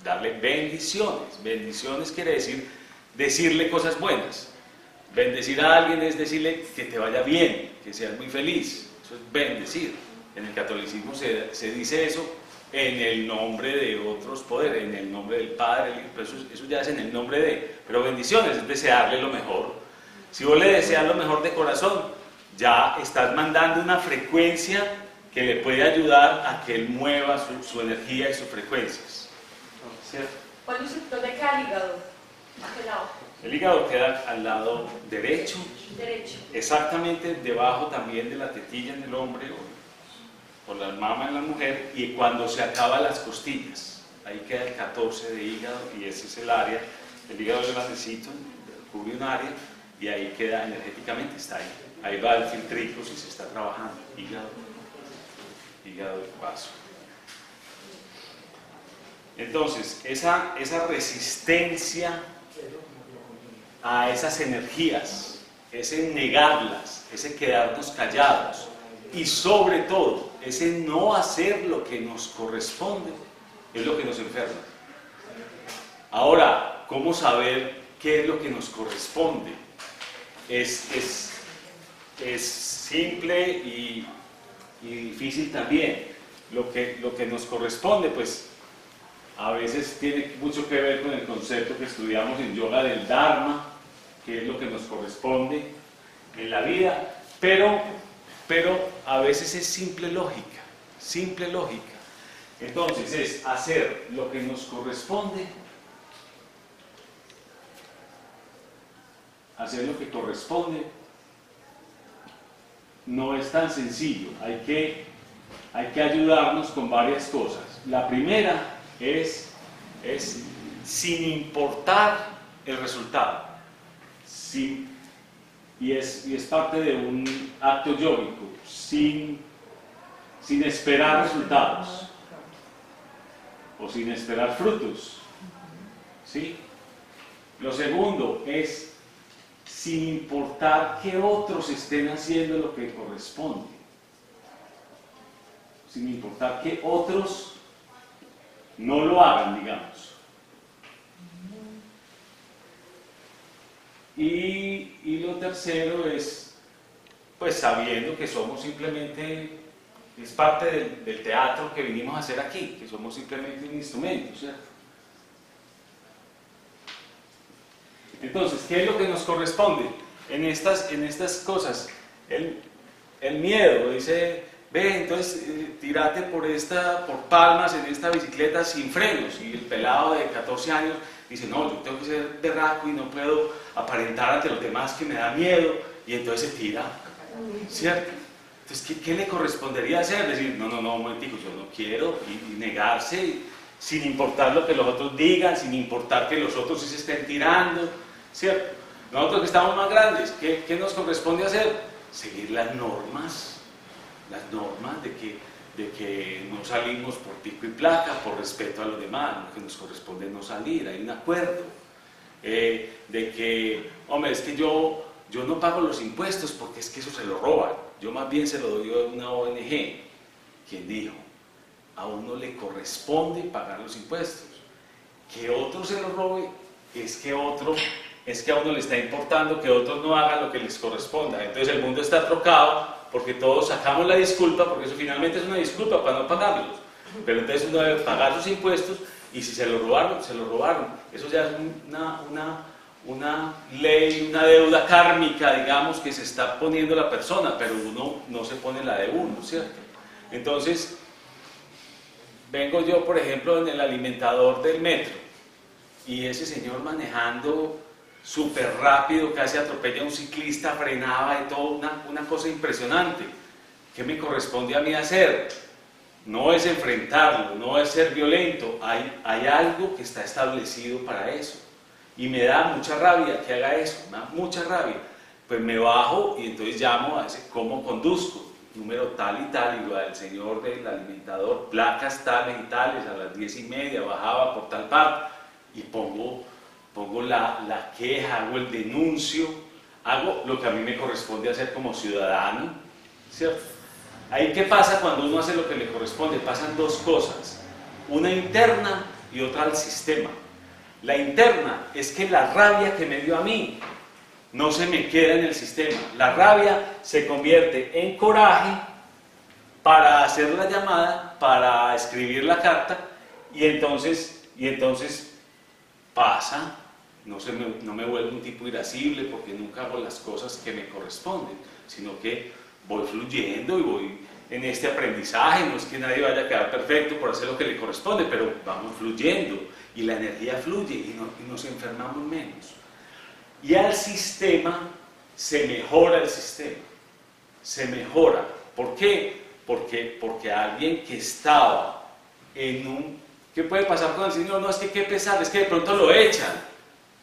[SPEAKER 1] darle bendiciones. Bendiciones quiere decir decirle cosas buenas. Bendecir a alguien es decirle que te vaya bien, que seas muy feliz. Eso es bendecir. En el catolicismo se dice eso en el nombre de otros poderes, en el nombre del Padre, pero eso ya es en el nombre de... Pero bendiciones es desearle lo mejor. Si vos le deseas lo mejor de corazón, ya estás mandando una frecuencia que le puede ayudar a que él mueva su energía y sus frecuencias. ¿Cierto?
[SPEAKER 3] ¿Dónde queda el hígado? ¿A qué lado?
[SPEAKER 1] El hígado queda al lado derecho,
[SPEAKER 3] Derecho.
[SPEAKER 1] exactamente debajo también de la tetilla en el hombre o la mama en la mujer, y cuando se acaban las costillas, ahí queda el 14 de hígado, y ese es el área, el hígado es grandecito, cubre un área, y ahí queda energéticamente, está ahí. Ahí va el filtrico si se está trabajando, hígado y vaso. Entonces, esa resistencia a esas energías, ese negarlas, ese quedarnos callados y sobre todo ese no hacer lo que nos corresponde es lo que nos enferma. Ahora, ¿cómo saber qué es lo que nos corresponde? Es simple y difícil también. Lo que nos corresponde, pues a veces tiene mucho que ver con el concepto que estudiamos en yoga del Dharma, que es lo que nos corresponde en la vida, pero a veces es simple lógica. Entonces es hacer lo que nos corresponde, hacer lo que corresponde, no es tan sencillo, hay que ayudarnos con varias cosas. La primera es sin importar el resultado, y es parte de un acto yógico, sin esperar resultados o sin esperar frutos, ¿sí? Lo segundo es sin importar que otros estén haciendo lo que corresponde, sin importar que otros no lo hagan, digamos. Y lo tercero es, pues sabiendo que somos simplemente, es parte del teatro que vinimos a hacer aquí, que somos simplemente un instrumento, ¿cierto? Entonces, ¿qué es lo que nos corresponde en estas cosas? El miedo, dice, ve, entonces tírate por Palmas en esta bicicleta sin frenos, y el pelado de 14 años dice, no, yo tengo que ser berraco y no puedo aparentar ante los demás que me da miedo, y entonces se tira, ¿cierto? Entonces, ¿qué le correspondería hacer? Decir, no, un momentico, yo no quiero, y negarse, sin importar lo que los otros digan, sin importar que los otros sí se estén tirando, ¿cierto? Nosotros que estamos más grandes, ¿qué nos corresponde hacer? Seguir las normas de que no salimos por pico y placa, por respeto a los demás, lo que nos corresponde no salir, hay un acuerdo, de que, hombre, es que yo no pago los impuestos porque es que eso se lo roban, yo más bien se lo doy a una ONG. ¿Quién dijo? A uno le corresponde pagar los impuestos. Que otro se lo robe es que a uno le está importando que otros no hagan lo que les corresponda. Entonces el mundo está trocado porque todos sacamos la disculpa, porque eso finalmente es una disculpa para no pagarlos. Pero entonces uno debe pagar sus impuestos, y si se lo robaron, se lo robaron. Eso ya es una ley, una deuda kármica, digamos, que se está poniendo la persona, pero uno no se pone la de uno, ¿cierto? Entonces, vengo yo, por ejemplo, en el alimentador del metro, y ese señor manejando súper rápido, casi atropella a un ciclista, frenaba y todo, una cosa impresionante. ¿Qué me corresponde a mí hacer? No es enfrentarlo, no es ser violento, hay algo que está establecido para eso. Y me da mucha rabia que haga eso, me da mucha rabia. Pues me bajo y entonces llamo a ese cómo conduzco, número tal y tal, y lo del señor del alimentador, placas tales y tales, a las 10:30 bajaba por tal parte, y pongo la queja, hago el denuncio, hago lo que a mí me corresponde hacer como ciudadano, ¿cierto? Ahí, ¿qué pasa cuando uno hace lo que le corresponde? Pasan dos cosas, una interna y otra al sistema. La interna es que la rabia que me dio a mí no se me queda en el sistema. La rabia se convierte en coraje para hacer la llamada, para escribir la carta, y entonces pasa, no me vuelvo un tipo irascible porque nunca hago las cosas que me corresponden, sino que voy fluyendo y voy en este aprendizaje. No es que nadie vaya a quedar perfecto por hacer lo que le corresponde, pero vamos fluyendo y la energía fluye y nos enfermamos menos. Y al sistema se mejora el sistema, se mejora. ¿Por qué? Porque alguien que estaba en un... ¿Qué puede pasar con el Señor? No, es que qué pesar, es que de pronto lo echan.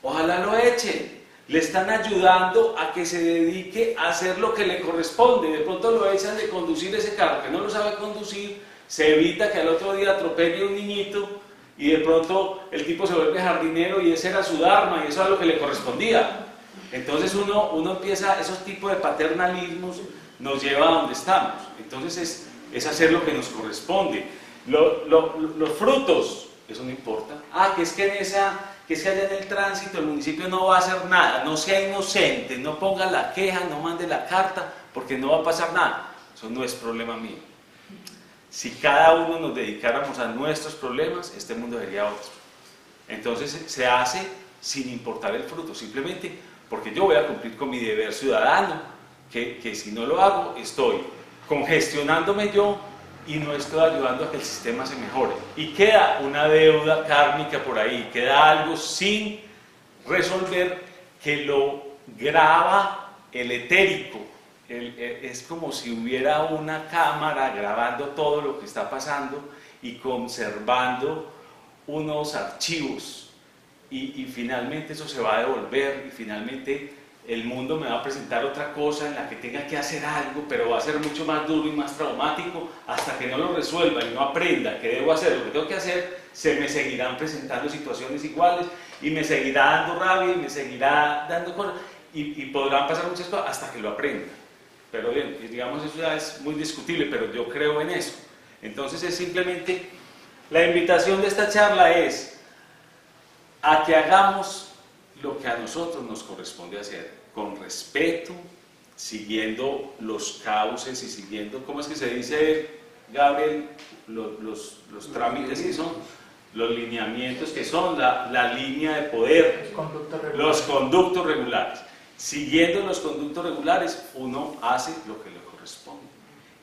[SPEAKER 1] Ojalá lo echen. Le están ayudando a que se dedique a hacer lo que le corresponde. De pronto lo echan de conducir ese carro que no lo sabe conducir, se evita que al otro día atropelle un niñito y de pronto el tipo se vuelve jardinero y ese era su dharma y eso era lo que le correspondía. Entonces uno empieza, esos tipos de paternalismos nos lleva a donde estamos. Entonces es hacer lo que nos corresponde. Los frutos, eso no importa. Que es que allá en el tránsito el municipio no va a hacer nada, no sea inocente, no ponga la queja, no mande la carta, porque no va a pasar nada. Eso no es problema mío. Si cada uno nos dedicáramos a nuestros problemas, este mundo sería otro. Entonces se hace sin importar el fruto, simplemente porque yo voy a cumplir con mi deber ciudadano, que si no lo hago, estoy congestionándome yo y no estoy ayudando a que el sistema se mejore. Y queda una deuda kármica por ahí, queda algo sin resolver que lo graba el etérico. Es como si hubiera una cámara grabando todo lo que está pasando y conservando unos archivos. Y finalmente eso se va a devolver y finalmente el mundo me va a presentar otra cosa en la que tenga que hacer algo, pero va a ser mucho más duro y más traumático. Hasta que no lo resuelva y no aprenda que debo hacer lo que tengo que hacer, se me seguirán presentando situaciones iguales y me seguirá dando rabia y me seguirá dando cosas y podrán pasar muchas cosas hasta que lo aprenda. Pero bien, digamos, eso ya es muy discutible, pero yo creo en eso. Entonces es simplemente, la invitación de esta charla es a que hagamos lo que a nosotros nos corresponde hacer, con respeto, siguiendo los cauces y siguiendo, ¿cómo es que se dice, Gabriel? Los trámites que son, los lineamientos que son, la línea de poder, los conductos regulares. Siguiendo los conductos regulares, uno hace lo que le corresponde.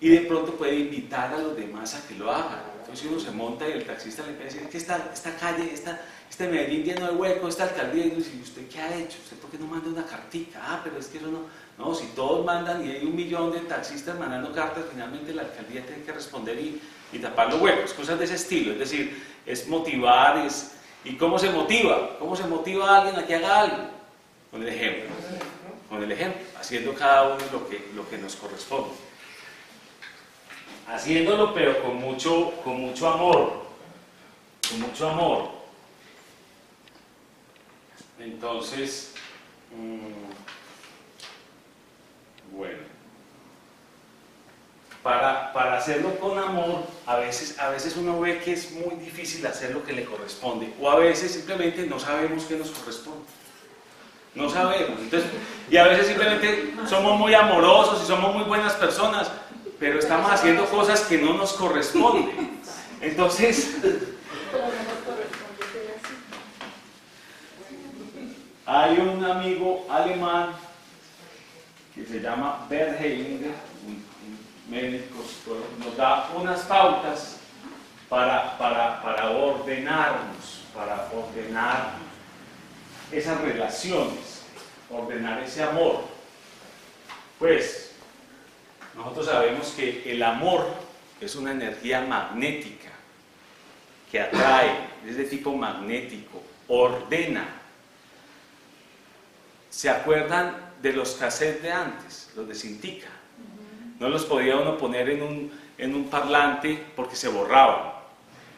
[SPEAKER 1] Y de pronto puede invitar a los demás a que lo hagan. Entonces uno se monta y el taxista le puede decir que esta calle, este Medellín lleno de huecos, esta alcaldía, y dice, ¿y usted qué ha hecho? ¿Usted por qué no manda una cartica? Pero es que eso no... No, si todos mandan y hay 1 millón de taxistas mandando cartas, finalmente la alcaldía tiene que responder y tapar los huecos, cosas de ese estilo. Es decir, es motivar, ¿y cómo se motiva? ¿Cómo se motiva a alguien a que haga algo? Con el ejemplo. Con el ejemplo, haciendo cada uno lo que nos corresponde. Haciéndolo, pero con mucho amor. Con mucho amor. Entonces, bueno, para hacerlo con amor, a veces uno ve que es muy difícil hacer lo que le corresponde, o a veces simplemente no sabemos qué nos corresponde. No sabemos. Entonces, y a veces simplemente somos muy amorosos y somos muy buenas personas, pero estamos haciendo cosas que no nos corresponden. Entonces, hay un amigo alemán que se llama Bert Hellinger, un médico, nos da unas pautas para ordenarnos, para ordenar esas relaciones, ordenar ese amor. Pues nosotros sabemos que el amor es una energía magnética que atrae, es de tipo magnético, ordena. ¿Se acuerdan de los cassettes de antes, los de cintica? No los podía uno poner en un parlante porque se borraban.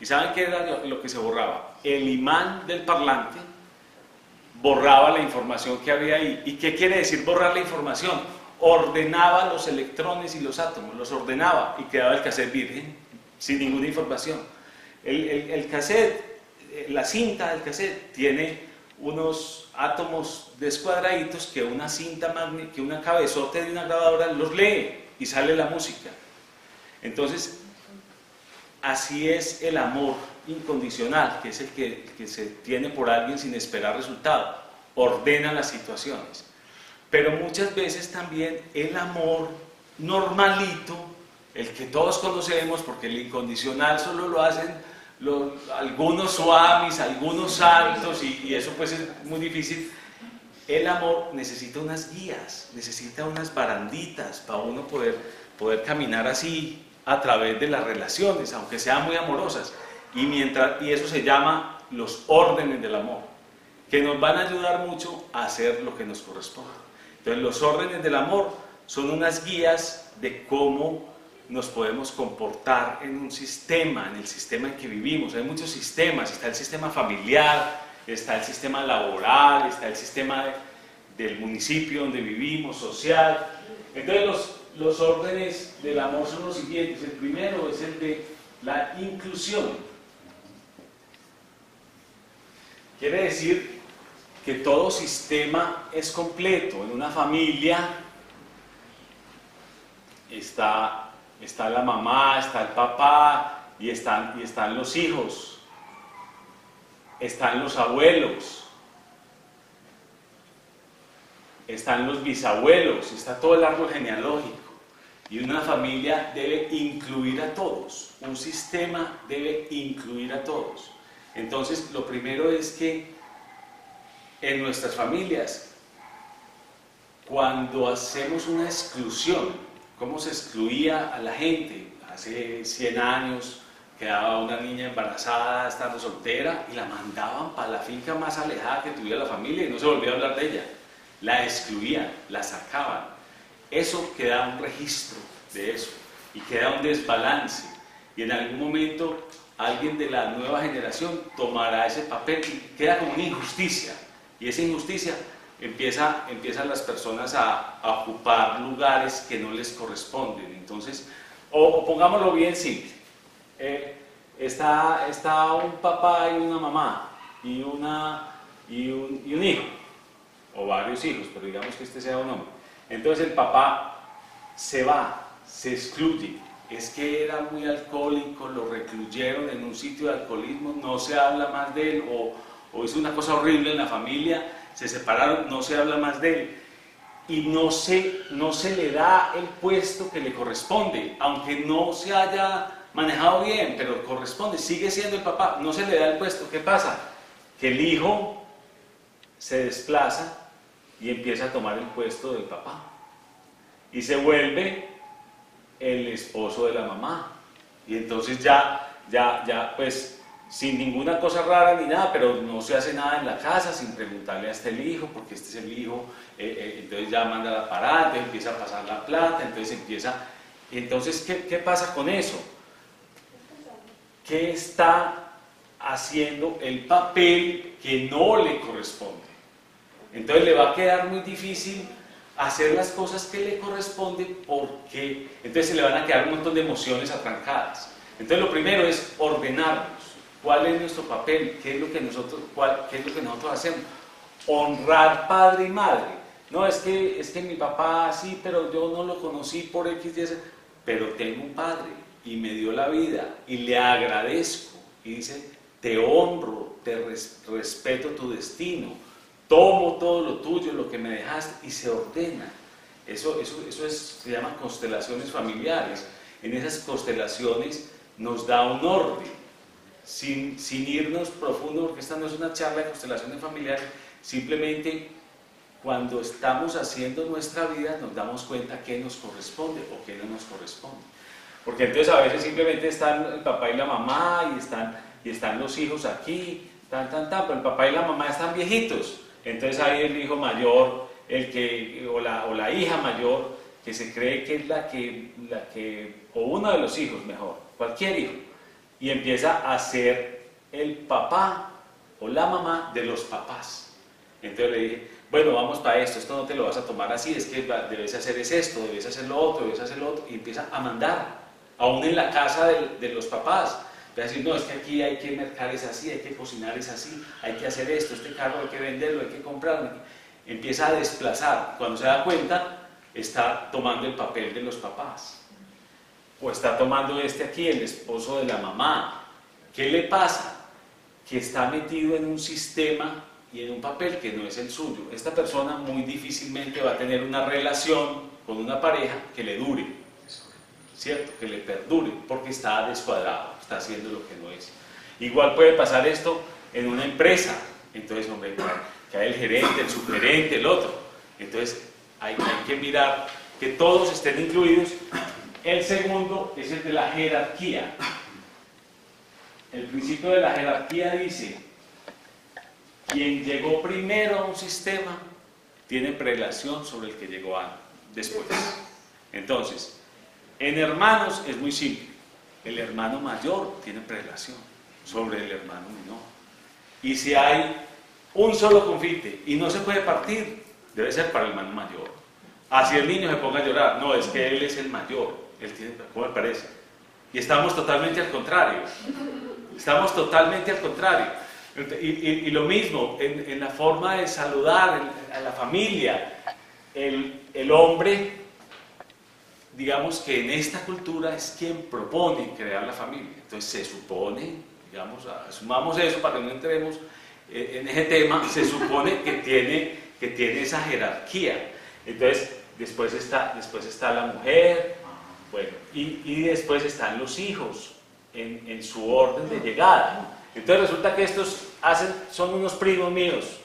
[SPEAKER 1] ¿Y saben qué era lo que se borraba? El imán del parlante borraba la información que había ahí. ¿Y qué quiere decir borrar la información? Ordenaba los electrones y los átomos, los ordenaba y quedaba el cassette virgen, sin ninguna información. El cassette la cinta del cassette tiene unos átomos descuadraditos que que una cabezote de una grabadora los lee y sale la música. Entonces, así es el amor incondicional, que es el que se tiene por alguien sin esperar resultado. Ordena las situaciones. Pero muchas veces también el amor normalito, el que todos conocemos, porque el incondicional solo lo hacen algunos swamis, algunos santos, y eso pues es muy difícil. El amor necesita unas guías, necesita unas baranditas para uno poder caminar así a través de las relaciones, aunque sean muy amorosas, y eso se llama los órdenes del amor, que nos van a ayudar mucho a hacer lo que nos corresponde. Entonces, los órdenes del amor son unas guías de cómo nos podemos comportar en un sistema, en el sistema en que vivimos. Hay muchos sistemas, está el sistema familiar, está el sistema laboral, está el sistema del municipio donde vivimos, social. Entonces, los órdenes del amor son los siguientes. El primero es el de la inclusión. Quiere decir que todo sistema es completo. En una familia está la mamá, está el papá y están los hijos, están los abuelos, están los bisabuelos, está todo el árbol genealógico. Y una familia debe incluir a todos, un sistema debe incluir a todos. Entonces, lo primero es que en nuestras familias, cuando hacemos una exclusión, ¿cómo se excluía a la gente? Hace 100 años quedaba una niña embarazada estando soltera y la mandaban para la finca más alejada que tuviera la familia y no se volvía a hablar de ella. La excluían, la sacaban. Eso queda un registro de eso y queda un desbalance. Y en algún momento alguien de la nueva generación tomará ese papel y queda como una injusticia. Y esa injusticia empiezan las personas a ocupar lugares que no les corresponden. Entonces, o pongámoslo bien simple, está un papá y una mamá y un hijo, o varios hijos, pero digamos que este sea un hombre. Entonces el papá se va, se excluye. Es que era muy alcohólico, lo recluyeron en un sitio de alcoholismo, no se habla más de él, o hizo una cosa horrible en la familia, se separaron, no se habla más de él. Y no se le da el puesto que le corresponde, aunque no se haya manejado bien, pero corresponde, sigue siendo el papá, no se le da el puesto. ¿Qué pasa? Que el hijo se desplaza y empieza a tomar el puesto del papá y se vuelve el esposo de la mamá, y entonces ya pues sin ninguna cosa rara ni nada, pero no se hace nada en la casa sin preguntarle a el hijo, porque este es el hijo, entonces ya manda la parada, entonces empieza a pasar la plata, entonces ¿qué pasa con eso? ¿Qué está haciendo el papel que no le corresponde? Entonces le va a quedar muy difícil hacer las cosas que le corresponden, porque entonces se le van a quedar un montón de emociones atrancadas. Entonces lo primero es ordenarnos. ¿Cuál es nuestro papel? ¿Qué es lo que nosotros hacemos? Honrar padre y madre. No, es que mi papá sí, pero yo no lo conocí por X y S, pero tengo un padre y me dio la vida y le agradezco. Y dice, te honro, respeto tu destino, tomo todo lo tuyo, lo que me dejaste, y se ordena. Eso se llaman constelaciones familiares. En esas constelaciones nos da un orden, sin irnos profundo, porque esta no es una charla de constelaciones familiares, simplemente cuando estamos haciendo nuestra vida nos damos cuenta qué nos corresponde o qué no nos corresponde. Porque entonces a veces simplemente están el papá y la mamá y están los hijos aquí, pero el papá y la mamá están viejitos. Entonces hay el hijo mayor, o la hija mayor, que se cree que es o uno de los hijos mejor, cualquier hijo, y empieza a ser el papá o la mamá de los papás. Entonces le dije, bueno, vamos para esto no te lo vas a tomar así, es que debes hacer esto, debes hacer lo otro, y empieza a mandar, aún en la casa de los papás. Empieza a decir, no, es que aquí hay que mercar es así, hay que cocinar es así, hay que hacer esto, este carro hay que venderlo, hay que comprarlo. Empieza a desplazar. Cuando se da cuenta, está tomando el papel de los papás. O está tomando aquí, el esposo de la mamá. ¿Qué le pasa? Que está metido en un sistema y en un papel que no es el suyo. Esta persona muy difícilmente va a tener una relación con una pareja que le dure, ¿cierto? Que le perdure, porque está descuadrado, está haciendo lo que no es. Igual puede pasar esto en una empresa. Entonces, hombre, que hay el gerente, el subgerente, el otro. Entonces, hay que mirar que todos estén incluidos. El segundo es el de la jerarquía. El principio de la jerarquía dice: quien llegó primero a un sistema tiene prelación sobre el que llegó después. Entonces, en hermanos es muy simple. El hermano mayor tiene prelación sobre el hermano menor. Y si hay un solo confite y no se puede partir, debe ser para el hermano mayor. Así el niño se ponga a llorar, no, es que él es el mayor, él tiene, ¿cómo me parece? Y estamos totalmente al contrario. Estamos totalmente al contrario. Y lo mismo, en la forma de saludar a la familia, el hombre, digamos que en esta cultura es quien propone crear la familia. Entonces se supone, digamos, asumamos eso para que no entremos en ese tema, se supone que tiene esa jerarquía. Entonces, después está la mujer, bueno, y después están los hijos en su orden de llegada. Entonces resulta que estos son unos primos míos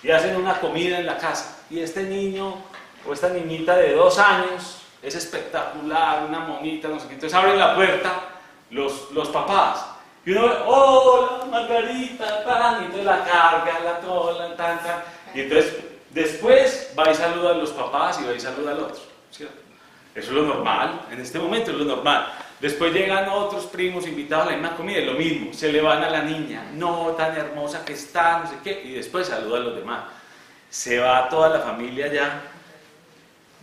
[SPEAKER 1] y hacen una comida en la casa. Y este niño o esta niñita de 2 años es espectacular, una monita, no sé qué. Entonces abren la puerta los papás. Y uno ve, hola Margarita, pan, y entonces la carga, la tola, tan. Y entonces después va y saluda a los papás y va y saluda al otro, ¿cierto? Eso es lo normal, en este momento es lo normal. Después llegan otros primos invitados a la misma comida, es lo mismo, se le van a la niña, no, tan hermosa que está, no sé qué, y después saluda a los demás. Se va toda la familia ya,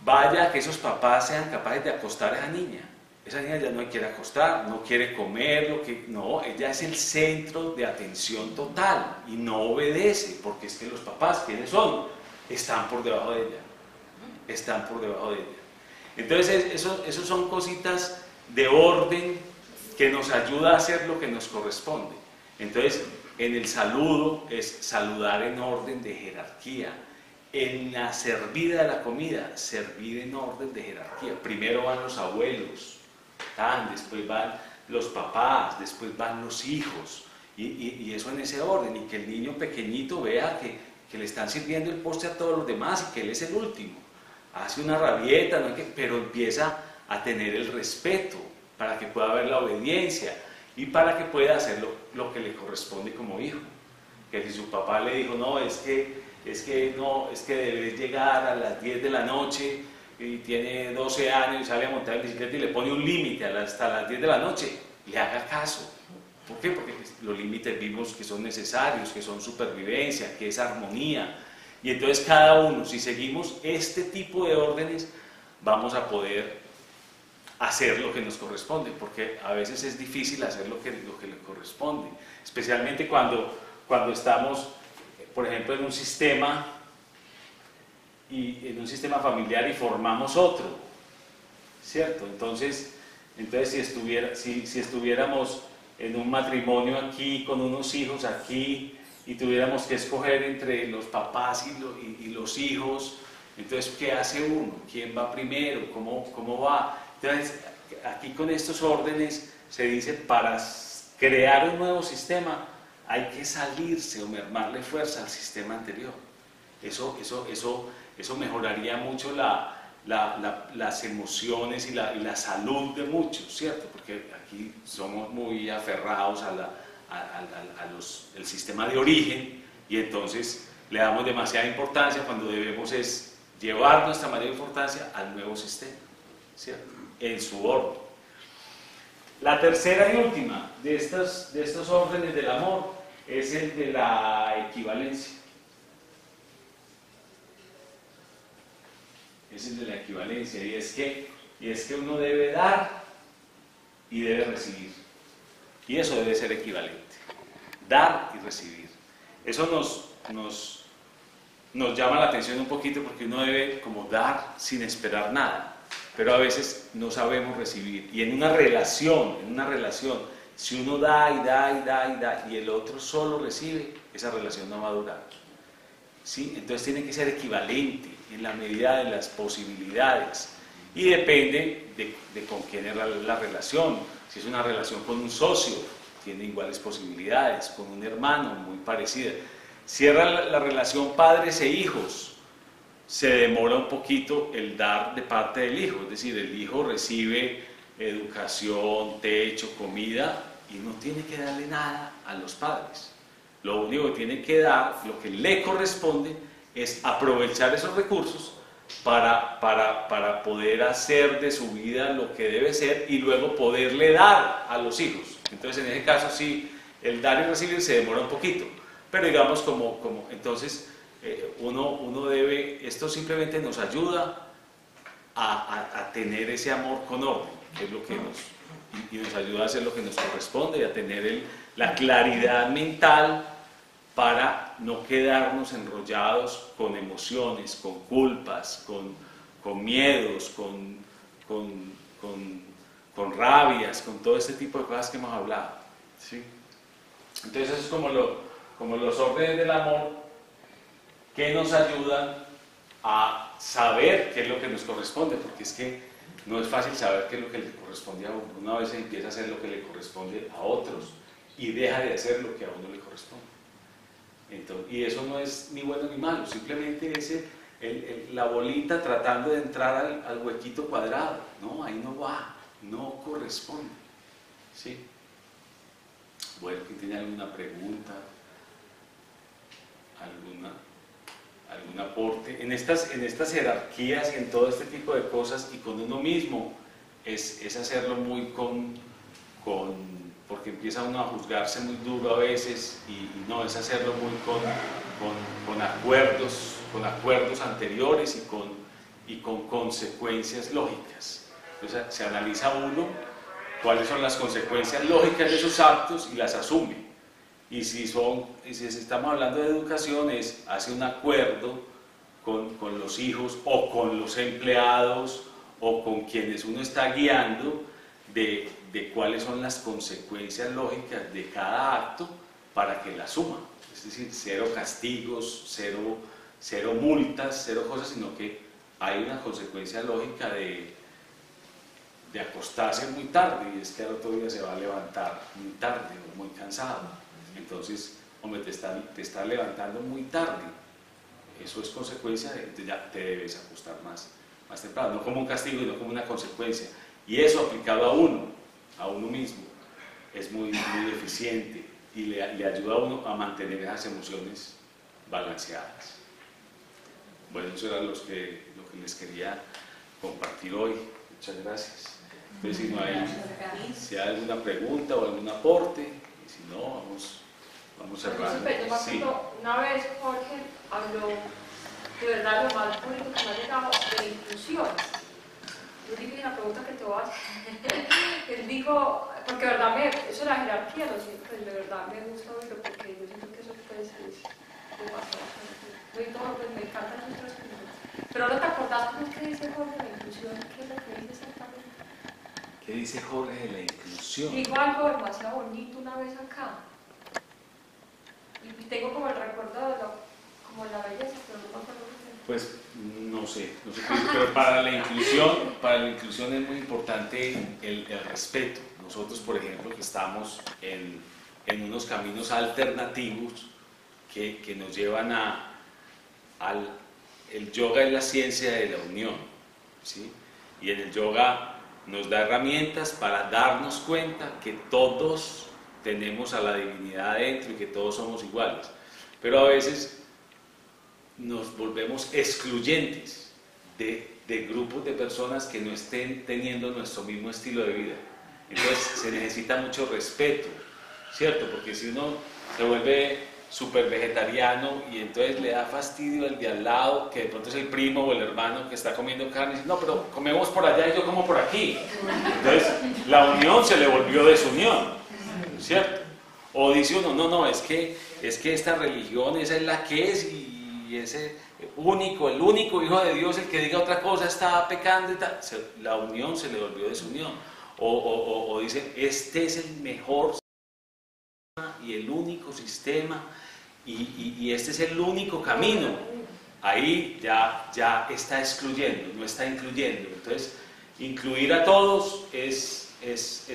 [SPEAKER 1] vaya que esos papás sean capaces de acostar a esa niña. Esa niña ya no quiere acostar, no quiere comer, no, ella es el centro de atención total y no obedece, porque es que los papás, ¿quiénes son? Están por debajo de ella, están por debajo de ella. Entonces, esos son cositas de orden que nos ayuda a hacer lo que nos corresponde. Entonces, en el saludo es saludar en orden de jerarquía. En la servida de la comida, servir en orden de jerarquía. Primero van los abuelos, después van los papás, después van los hijos. Y eso en ese orden. Y que el niño pequeñito vea que le están sirviendo el postre a todos los demás y que él es el último. Hace una rabieta, ¿no? Pero empieza a tener el respeto para que pueda haber la obediencia y para que pueda hacer lo que le corresponde como hijo. Que si su papá le dijo, no, es que debes llegar a las 10 de la noche y tiene 12 años y sale a montar en bicicleta y le pone un límite hasta las 10 de la noche, le haga caso. ¿Por qué? Porque los límites vimos que son necesarios, que son supervivencia, que es armonía. Y entonces cada uno, si seguimos este tipo de órdenes, vamos a poder hacer lo que nos corresponde, porque a veces es difícil hacer lo que le corresponde, especialmente cuando estamos, por ejemplo, en un sistema familiar y formamos otro, ¿cierto? Entonces si estuviéramos en un matrimonio aquí, con unos hijos aquí, y tuviéramos que escoger entre los papás y los hijos, entonces, ¿qué hace uno? ¿Quién va primero? ¿Cómo va? Entonces, aquí con estos órdenes se dice, para crear un nuevo sistema hay que salirse o mermarle fuerza al sistema anterior. Eso mejoraría mucho las emociones y la salud de muchos, ¿cierto? Porque aquí somos muy aferrados al sistema de origen y entonces le damos demasiada importancia cuando debemos es llevar nuestra mayor importancia al nuevo sistema, ¿cierto? En su orden. La tercera y última de estos órdenes del amor es el de la equivalencia. Es el de la equivalencia, y es que uno debe dar y debe recibir. Y eso debe ser equivalente. Dar y recibir. Eso nos llama la atención un poquito porque uno debe como dar sin esperar nada. Pero a veces no sabemos recibir. Y en una relación, si uno da y da y da y da y el otro solo recibe, esa relación no va a durar. ¿Sí? Entonces tiene que ser equivalente en la medida de las posibilidades. Y depende de con quién es la relación. Si es una relación con un socio, tiene iguales posibilidades. Con un hermano, muy parecida. Si es la relación padres e hijos, se demora un poquito el dar de parte del hijo. Es decir, el hijo recibe educación, techo, comida y no tiene que darle nada a los padres. Lo único que tiene que dar, lo que le corresponde, es aprovechar esos recursos para poder hacer de su vida lo que debe ser y luego poderle dar a los hijos. Entonces, en ese caso, sí, el dar y recibir se demora un poquito. Pero digamos, entonces, uno debe, esto simplemente nos ayuda a tener ese amor con orden, que es lo que y nos ayuda a hacer lo que nos corresponde y a tener la claridad mental para no quedarnos enrollados con emociones, con culpas, con miedos, con rabias, con todo este tipo de cosas que hemos hablado. ¿Sí? Entonces eso es como los órdenes del amor que nos ayudan a saber qué es lo que nos corresponde, porque es que no es fácil saber qué es lo que le corresponde a uno. Uno a veces empieza a hacer lo que le corresponde a otros y deja de hacer lo que a uno le corresponde. Entonces, y eso no es ni bueno ni malo, simplemente es la bolita tratando de entrar al huequito cuadrado. No, ahí no va, no corresponde. ¿Sí? Bueno, ¿quién tiene alguna pregunta? ¿Algún aporte? En estas jerarquías y en todo este tipo de cosas y con uno mismo es hacerlo muy porque empieza uno a juzgarse muy duro a veces y no, es hacerlo muy con acuerdos anteriores y con consecuencias lógicas. Entonces se analiza uno cuáles son las consecuencias lógicas de sus actos y las asume. Y si estamos hablando de educación, hace un acuerdo con los hijos o con los empleados o con quienes uno está guiando de cuáles son las consecuencias lógicas de cada acto para que la asuma. Es decir, cero castigos, cero multas, cero cosas, sino que hay una consecuencia lógica de acostarse muy tarde y es que al otro día se va a levantar muy tarde o muy cansado. Entonces, hombre, te está levantando muy tarde. Eso es consecuencia de que ya te debes acostar más temprano, no como un castigo y no como una consecuencia. Y eso aplicado a uno mismo, es muy eficiente y le ayuda a uno a mantener esas emociones balanceadas. Bueno, eso era lo que les quería compartir hoy. Muchas gracias. Entonces, si hay alguna pregunta o algún aporte, y si no, vamos cerrando.
[SPEAKER 3] Sí. Una vez Jorge habló de verdad lo más bonito que me ha llegado de la inclusión. Yo dije una pregunta que te voy a hacer. Él dijo, porque de verdad eso de la jerarquía, pues de verdad me gusta oírlo porque yo siento que eso pues, es demasiado. Me encantan nuestras preguntas. Pero ahora te acordás cómo es que dice Jorge de la inclusión, ¿qué es lo que dice exactamente?
[SPEAKER 1] ¿Qué dice Jorge de la inclusión?
[SPEAKER 3] Dijo algo demasiado bonito una vez acá. Y tengo como el recuerdo de como la belleza, pero no me acuerdo qué.
[SPEAKER 1] Pues no sé, pero para la inclusión es muy importante el respeto. Nosotros, por ejemplo, que estamos en unos caminos alternativos que nos llevan el yoga es la ciencia de la unión, ¿sí? Y en el yoga nos da herramientas para darnos cuenta que todos tenemos a la divinidad adentro y que todos somos iguales, pero a veces nos volvemos excluyentes de grupos de personas que no estén teniendo nuestro mismo estilo de vida. Entonces se necesita mucho respeto, ¿cierto? Porque si uno se vuelve súper vegetariano y entonces le da fastidio al de al lado, que de pronto es el primo o el hermano que está comiendo carne, y dice, no, pero comemos por allá y yo como por aquí. Entonces la unión se le volvió desunión. ¿cierto? O dice uno, no, es que esta religión, esa es la que es, y ese el único hijo de Dios, el que diga otra cosa está pecando y tal. La unión se le volvió desunión. O dicen, este es el mejor sistema y el único sistema, y este es el único camino. Ahí ya está excluyendo, no está incluyendo. Entonces, incluir a todos es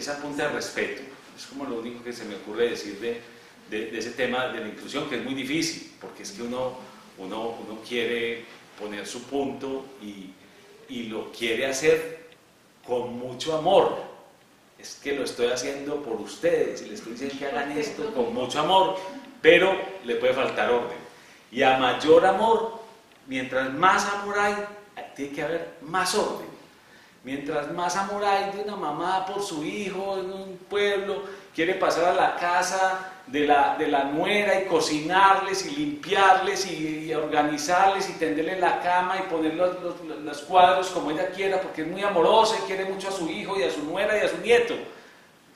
[SPEAKER 1] a punta de respeto. Es como lo único que se me ocurre decir de ese tema de la inclusión, que es muy difícil, porque es que uno quiere poner su punto y lo quiere hacer con mucho amor. Es que lo estoy haciendo por ustedes y les estoy diciendo que hagan esto con mucho amor, pero le puede faltar orden. Y a mayor amor, mientras más amor hay, tiene que haber más orden. Mientras más amor hay de una mamá por su hijo en un pueblo, quiere pasar a la casa de la nuera y cocinarles y limpiarles y organizarles y tenderle la cama y poner los cuadros como ella quiera, porque es muy amorosa y quiere mucho a su hijo y a su nuera y a su nieto,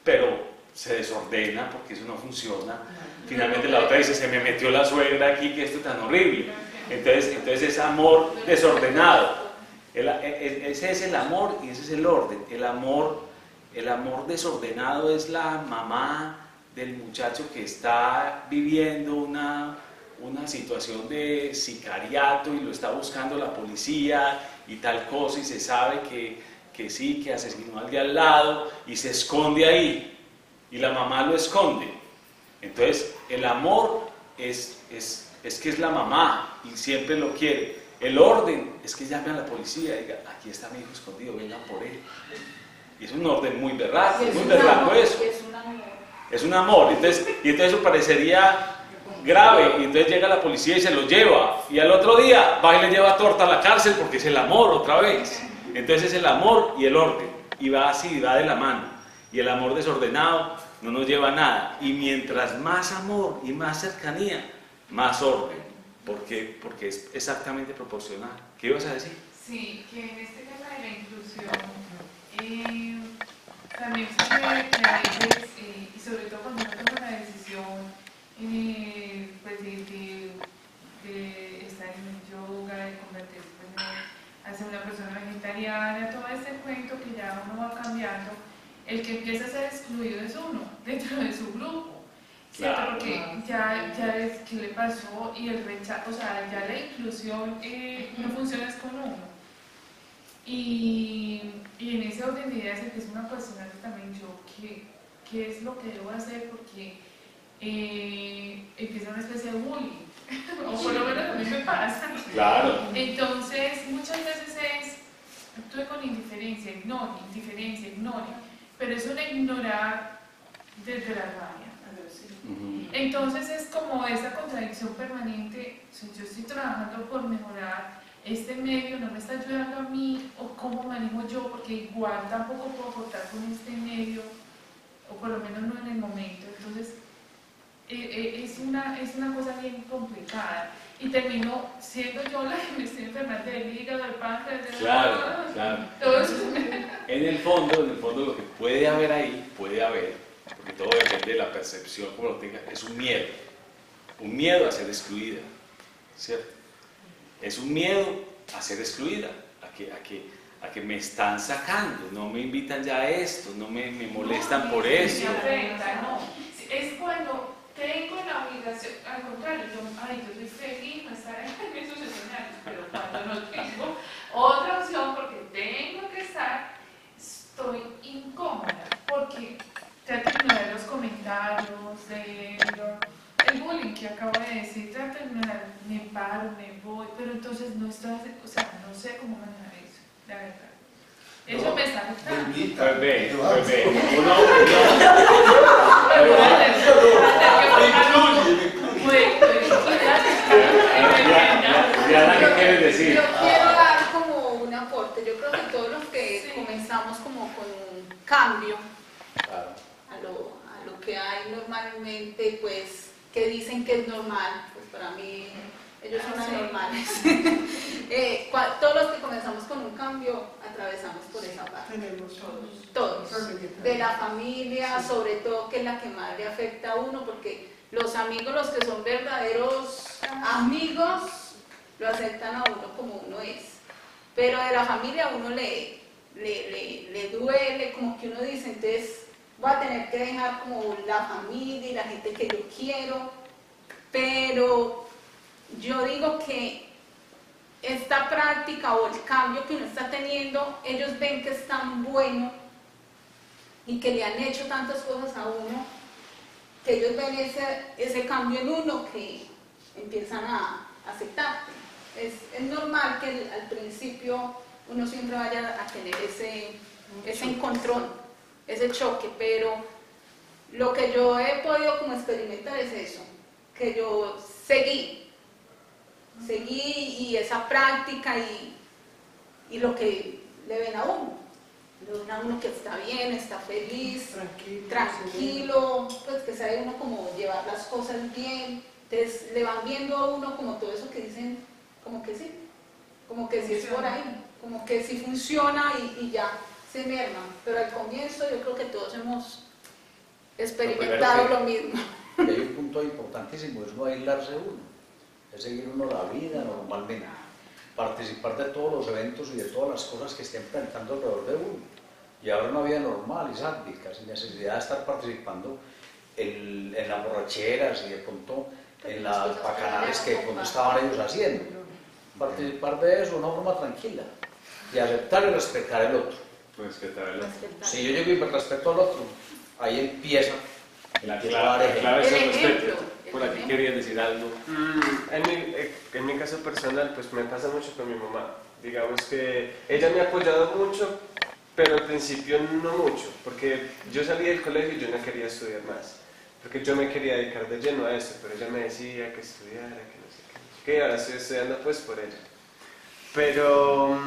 [SPEAKER 1] pero se desordena porque eso no funciona. Finalmente la otra dice, se me metió la suegra aquí, que esto es tan horrible. Entonces es amor desordenado. Ese es el amor y ese es el orden. El amor desordenado es la mamá del muchacho que está viviendo una situación de sicariato y lo está buscando la policía y tal cosa, y se sabe que sí, que asesinó al de al lado y se esconde ahí y la mamá lo esconde. Entonces el amor es que es la mamá y siempre lo quiere. El orden es que llame a la policía y diga, aquí está mi hijo escondido, vengan por él. Y es un orden muy berraco, muy berraco eso. Es un amor. Y entonces eso parecería grave, y entonces llega la policía y se lo lleva, y al otro día va y le lleva torta a la cárcel porque es el amor otra vez. Entonces es el amor y el orden, y va así, va de la mano. Y el amor desordenado no nos lleva a nada. Y mientras más amor y más cercanía, más orden. Porque es exactamente proporcional. ¿Qué ibas a decir?
[SPEAKER 5] Sí, que en este tema de la inclusión también sucede que a veces, y sobre todo cuando uno toma la decisión pues de estar en el yoga, de convertirse a ser una persona vegetariana, todo este cuento que ya uno va cambiando, el que empieza a ser excluido es uno, dentro de su grupo. ¿Cierto? Claro. Porque ya es que le pasó y el rechazo, o sea, ya la inclusión no funciona es con uno. Y en ese orden de ideas empiezo a cuestionar también yo qué es lo que debo hacer, porque empieza una especie de bullying, o por lo menos a mí me pasa.
[SPEAKER 1] Claro.
[SPEAKER 5] Entonces, muchas veces actúe con indiferencia, ignore, pero es un ignorar desde la rabia. Entonces es como esa contradicción permanente. Si yo estoy trabajando por mejorar este medio, no me está ayudando a mí, o cómo manejo yo, porque igual tampoco puedo aportar con este medio, o por lo menos no en el momento. Entonces es una cosa bien complicada, y termino siendo yo la que me estoy enfermando del hígado, del páncreas,
[SPEAKER 1] claro.
[SPEAKER 5] Todo eso.
[SPEAKER 1] En el fondo lo que puede haber ahí, porque todo depende de la percepción, como lo tenga, es un miedo a ser excluida, ¿cierto? Es un miedo a ser excluida, a que me están sacando, no me invitan ya a esto, no me molestan por eso.
[SPEAKER 5] No. Es cuando tengo la obligación, al contrario, yo soy feliz no estar en esos escenarios, pero cuando no tengo otra opción, porque tengo que estar, estoy incómoda, porque trato de ignorar los comentarios, el bullying que acabo de decir, trato de ignorar, me paro, me voy, pero entonces no estoy, o sea, no sé cómo manejar eso, la verdad. Eso me está afectando.
[SPEAKER 1] Pues ve. Diana, ¿qué quieres decir?
[SPEAKER 6] Yo quiero dar como un aporte. Yo creo que todos los que comenzamos como con un cambio a lo que hay normalmente, pues, que dicen que es normal, pues para mí ellos son anormales. Todos los que comenzamos con un cambio atravesamos por esa parte.
[SPEAKER 7] Tenemos
[SPEAKER 6] todos, de la familia, sobre todo, que es la que más le afecta a uno, porque los amigos, los que son verdaderos amigos, lo aceptan a uno como uno es, pero de la familia a uno le duele, como que uno dice, entonces voy a tener que dejar como la familia y la gente que yo quiero, pero yo digo que esta práctica o el cambio que uno está teniendo, ellos ven que es tan bueno y que le han hecho tantas cosas a uno, que ellos ven ese cambio en uno que empiezan a aceptarte. Es normal que al principio uno siempre vaya a tener ese encontrón, ese choque, pero lo que yo he podido como experimentar es eso, que yo seguí y esa práctica y lo que le ven a uno. Le ven a uno que está bien, está feliz, tranquilo, pues que sabe uno como llevar las cosas bien. Entonces le van viendo a uno como todo eso que dicen, como que sí es por ahí, como que sí funciona y ya se merma. Pero al comienzo yo creo que todos hemos experimentado lo mismo.
[SPEAKER 8] Y hay un punto importantísimo, es no aislarse uno. Es seguir uno la vida normalmente, participar de todos los eventos y de todas las cosas que estén presentando alrededor de uno, llevar una vida normal y sádica, sin necesidad de estar participando en las borracheras y de pronto en las bacanales que cuando estaban ellos haciendo. Participar de eso de una forma tranquila y aceptar y respetar el otro.
[SPEAKER 1] Respetar el otro.
[SPEAKER 8] Si yo llego y me respeto al otro, ahí empieza
[SPEAKER 1] la clave es el respeto. Por aquí
[SPEAKER 6] ejemplo.
[SPEAKER 1] querían decir algo.
[SPEAKER 2] En mi caso personal, pues me pasa mucho con mi mamá. Digamos que ella me ha apoyado mucho, pero al principio no mucho, porque yo salí del colegio y yo no quería estudiar más, porque yo me quería dedicar de lleno a eso, pero ella me decía que estudiara, que no sé qué, y ahora estoy estudiando pues por ella. Pero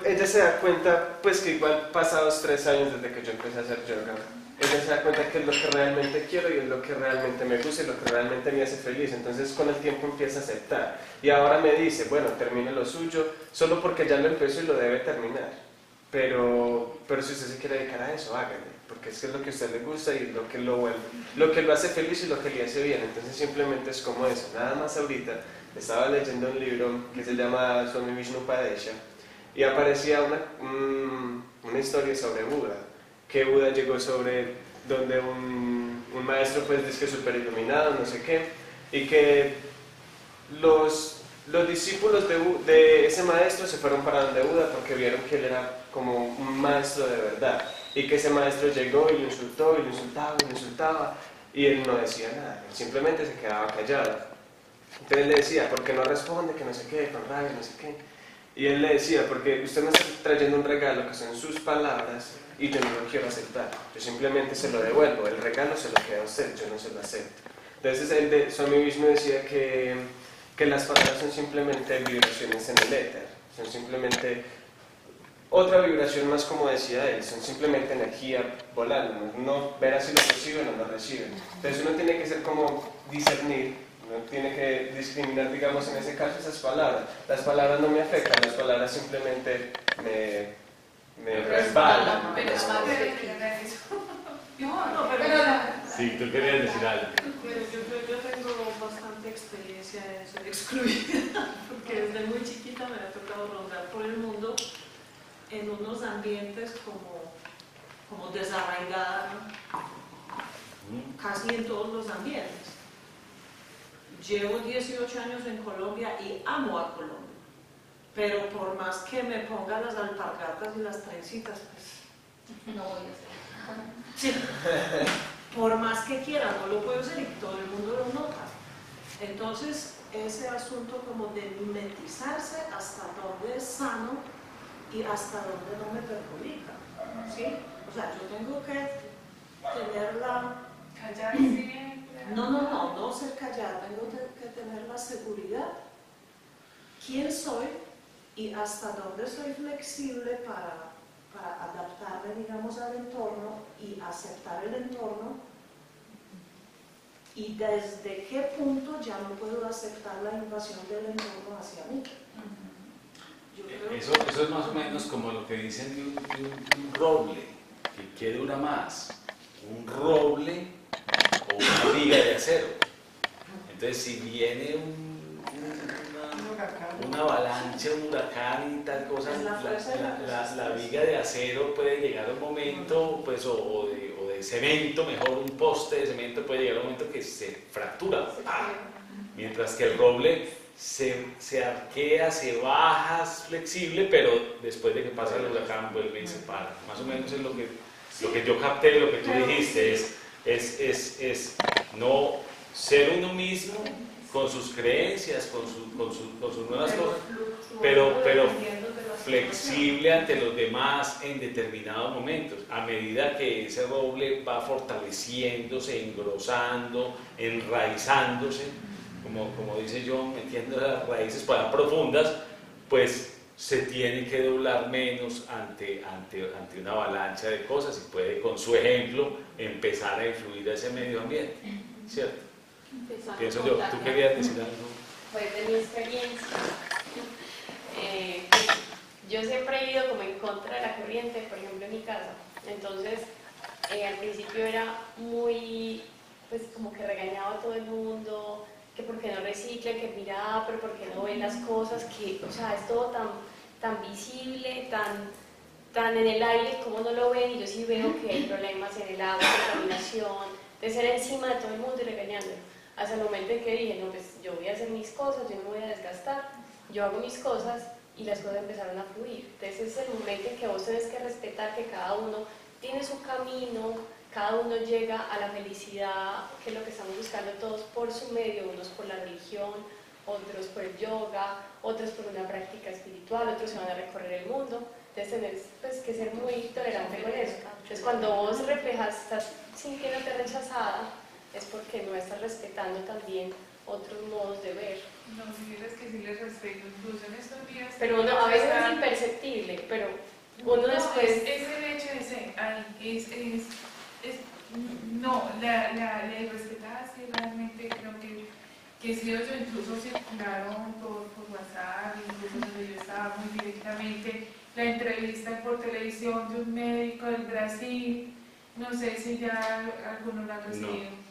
[SPEAKER 2] ella se da cuenta, pues que igual pasados 3 años desde que yo empecé a hacer yoga, ella se da cuenta que es lo que realmente quiero y es lo que realmente me gusta y lo que realmente me hace feliz. Entonces con el tiempo empieza a aceptar. Y ahora me dice, bueno, termine lo suyo, solo porque ya lo empezó y lo debe terminar. Pero si usted se quiere dedicar a eso, hágale, porque es que es lo que a usted le gusta y lo que lo hace feliz y lo que le hace bien. Entonces simplemente es como eso. Nada más ahorita estaba leyendo un libro que se llama Swami Vishnupadesha y aparecía una historia sobre Buda, que Buda llegó sobre donde un maestro pues dice que súper iluminado, no sé qué, y que los discípulos de ese maestro se fueron para donde Buda porque vieron que él era como un maestro de verdad, y que ese maestro llegó y lo insultó, y lo insultaba, y lo insultaba, y él no decía nada, él simplemente se quedaba callado. Entonces él le decía, ¿por qué no responde? Que no sé qué, con rabia, no sé qué. Y él le decía, porque usted me está trayendo un regalo que son sus palabras y yo no lo quiero aceptar, yo simplemente se lo devuelvo, el regalo se lo queda a usted, yo no se lo acepto. Entonces el de Swami Vishnu decía que las palabras son simplemente vibraciones en el éter, son simplemente otra vibración más, como decía él, son simplemente energía volando, no ver si lo reciben o no lo reciben. Entonces uno tiene que ser como discernir, uno tiene que discriminar, digamos, en ese caso esas palabras. Las palabras no me afectan, las palabras simplemente me resbalan.
[SPEAKER 5] Pero es más
[SPEAKER 1] Sí, tú querías decir algo.
[SPEAKER 7] Bueno, yo tengo bastante experiencia en ser excluida, porque desde muy chiquita me ha tocado rondar por el mundo en unos ambientes como desarraigada, casi en todos los ambientes. Llevo 18 años en Colombia y amo a Colombia, pero por más que me ponga las alpargatas y las trencitas, pues
[SPEAKER 6] No voy a hacer.
[SPEAKER 7] sí. Por más que quiera, no lo puedo hacer y todo el mundo lo nota. Entonces, ese asunto como de mimetizarse hasta dónde es sano y hasta dónde no me perjudica, ¿sí? O sea, yo tengo que tener la...
[SPEAKER 5] callarse.
[SPEAKER 7] No ser callada, tengo que tener la seguridad, quién soy y hasta dónde soy flexible para adaptarme, digamos, al entorno y aceptar el entorno, y desde qué punto ya no puedo aceptar la invasión del entorno hacia mí.
[SPEAKER 1] Eso es más o menos como lo que dicen de un roble, que dura más, un roble o una viga de acero. Entonces, si viene una avalancha, un huracán y tal cosa, la viga de acero puede llegar a un momento, pues, o de cemento, mejor un poste de cemento puede llegar a un momento que se fractura. Mientras que el roble se arquea, se baja, es flexible, pero después de que pasa el huracán vuelve y se para. Más o menos es lo que yo capté, lo que tú dijiste, es no ser uno mismo con sus creencias, con sus nuevas cosas, pero flexible ante los demás en determinados momentos, a medida que ese roble va fortaleciéndose, engrosando, enraizándose, como dice John, metiendo las raíces para profundas, pues se tiene que doblar menos ante una avalancha de cosas y puede, con su ejemplo, empezar a influir a ese medio ambiente, ¿cierto? Pienso yo. ¿Tú querías decir algo?
[SPEAKER 4] Pues de mi experiencia, yo siempre he ido como en contra de la corriente, por ejemplo en mi casa. Entonces, al principio era muy, pues como que regañaba a todo el mundo, que por qué no recicla, que mira, pero por qué no ven las cosas, que, o sea, es todo tan visible, tan en el aire, como no lo ven, y yo sí veo que hay problemas en el agua, contaminación, de ser encima de todo el mundo y regañándolo. Hasta el momento en que dije, no, pues yo voy a hacer mis cosas, yo no me voy a desgastar, yo hago mis cosas y las cosas empezaron a fluir. Entonces es el momento en que vos tenés que respetar que cada uno tiene su camino, cada uno llega a la felicidad, que es lo que estamos buscando todos por su medio, unos por la religión, otros por el yoga, otros por una práctica espiritual, otros se van a recorrer el mundo. Entonces tenés pues, que ser muy tolerante con eso. Entonces cuando vos reflejas, estás sintiéndote rechazada, es porque no estás respetando también otros modos de ver.
[SPEAKER 5] No, si dices que sí les respeto, incluso en estos días.
[SPEAKER 4] Pero uno a veces es imperceptible, pero uno después...
[SPEAKER 5] Es el hecho de ser, no, la irrespetada sí realmente creo que sí, yo incluso circularon por WhatsApp, incluso donde yo estaba muy directamente, la entrevista por televisión de un médico del Brasil, no sé si ya alguno la ha recibido. No.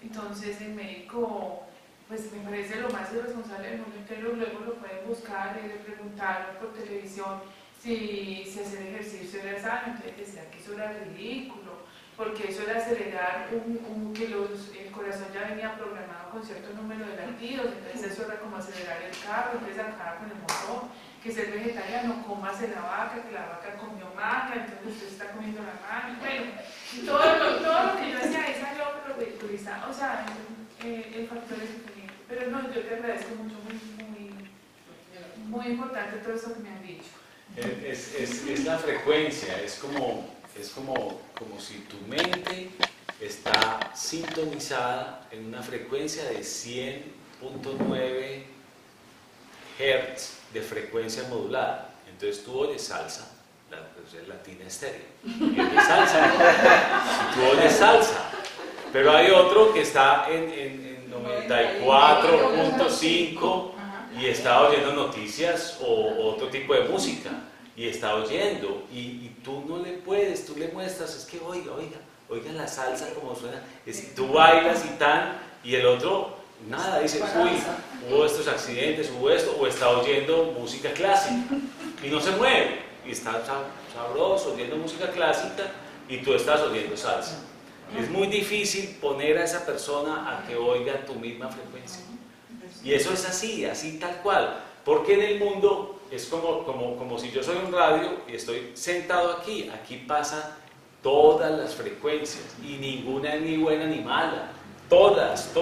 [SPEAKER 5] Entonces el médico, pues me parece lo más irresponsable del mundo entero, luego lo pueden buscar y le preguntaron por televisión si hacer ejercicio era sano, entonces decían que eso era ridículo, porque eso era acelerar que el corazón ya venía programado con cierto número de latidos, entonces eso era como acelerar el carro, entonces acaba con el motor, que ser vegetariano, cómase la vaca, que la vaca comió maca, entonces usted está comiendo la maca, bueno, todo lo que yo hacía ahí salió ridiculizado, o sea, el factor es diferente, pero no, yo te agradezco mucho, muy importante todo eso que me han dicho.
[SPEAKER 1] Es la frecuencia, es como si tu mente está sintonizada en una frecuencia de 100.9 Hz de frecuencia modulada. Entonces tú oyes salsa, es latina estéreo, y oyes salsa, y tú oyes salsa, pero hay otro que está en 94.5 y está oyendo noticias o otro tipo de música. Y está oyendo, y tú no le puedes, tú le muestras, es que oiga la salsa como suena, tú bailas y tan, y el otro, nada, dice, uy, hubo estos accidentes, hubo esto, o está oyendo música clásica, y no se mueve, y está sabroso, oyendo música clásica, y tú estás oyendo salsa. Es muy difícil poner a esa persona a que oiga tu misma frecuencia, y eso es así tal cual, porque en el mundo es como si yo soy un radio y estoy sentado aquí pasan todas las frecuencias y ninguna es ni buena ni mala, todas,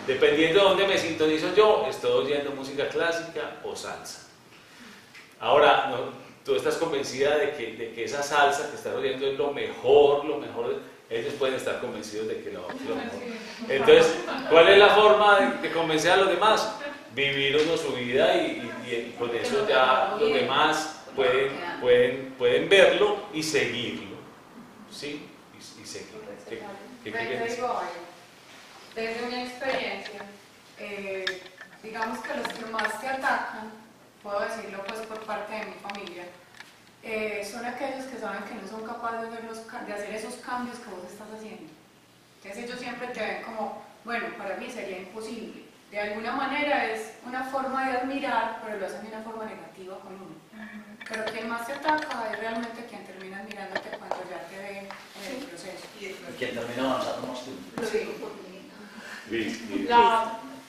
[SPEAKER 1] dependiendo de dónde me sintonizo yo, estoy oyendo música clásica o salsa. Ahora, tú estás convencida de que esa salsa que estás oyendo es lo mejor, ellos pueden estar convencidos de que lo mejor. Entonces, ¿cuál es la forma de convencer a los demás? Vivir uno su vida y con eso ya los demás pueden verlo y seguirlo, ¿sí? Y seguirlo. ¿Qué quieres decir?
[SPEAKER 9] Desde mi experiencia, digamos que los que más te atacan
[SPEAKER 6] puedo decirlo pues por parte de mi familia, son aquellos que saben que no son capaces de hacer esos cambios que vos estás haciendo. Entonces ellos siempre te ven como, bueno, para mí sería imposible. De alguna manera es una forma de admirar, pero lo hacen de una forma negativa con uno. Pero quien más te ataca es realmente quien termina admirándote cuando ya te ve en el proceso.
[SPEAKER 8] Y quien termina avanzando más tiempo.
[SPEAKER 6] Lo digo por mí.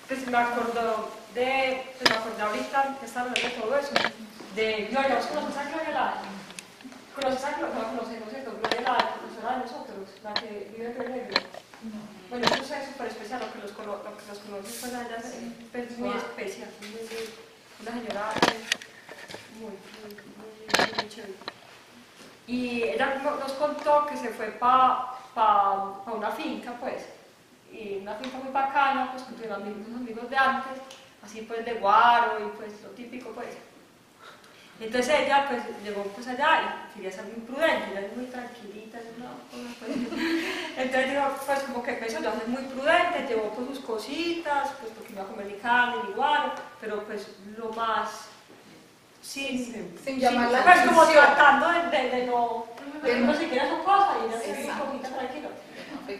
[SPEAKER 3] Pues me acordó ahorita que estaba hablando de todo eso. ¿Conoces a Gloria Lara? ¿Conoces a Gloria? No, Gloria Lara, profesora de nosotros, la que vive en Río. Bueno, eso es súper especial, lo que los conoce, pues allá es muy especial, una señora muy chévere. Y ella nos contó que se fue para una finca, pues, y una finca muy bacana, pues, con unos amigos de antes, así pues de guaro y pues lo típico, pues. Entonces ella pues llegó pues allá y quería ser muy prudente, ella es muy tranquilita, ¿no? Pues, entonces digo, pues como que empezó a ser muy prudente, llevó pues sus cositas, pues porque iba a comer ni carne ni guaro, pero pues lo más sin
[SPEAKER 6] llamar la
[SPEAKER 3] pues como
[SPEAKER 6] atención.
[SPEAKER 3] tratando de no siquiera su cosa y ella se un poquito tranquilo.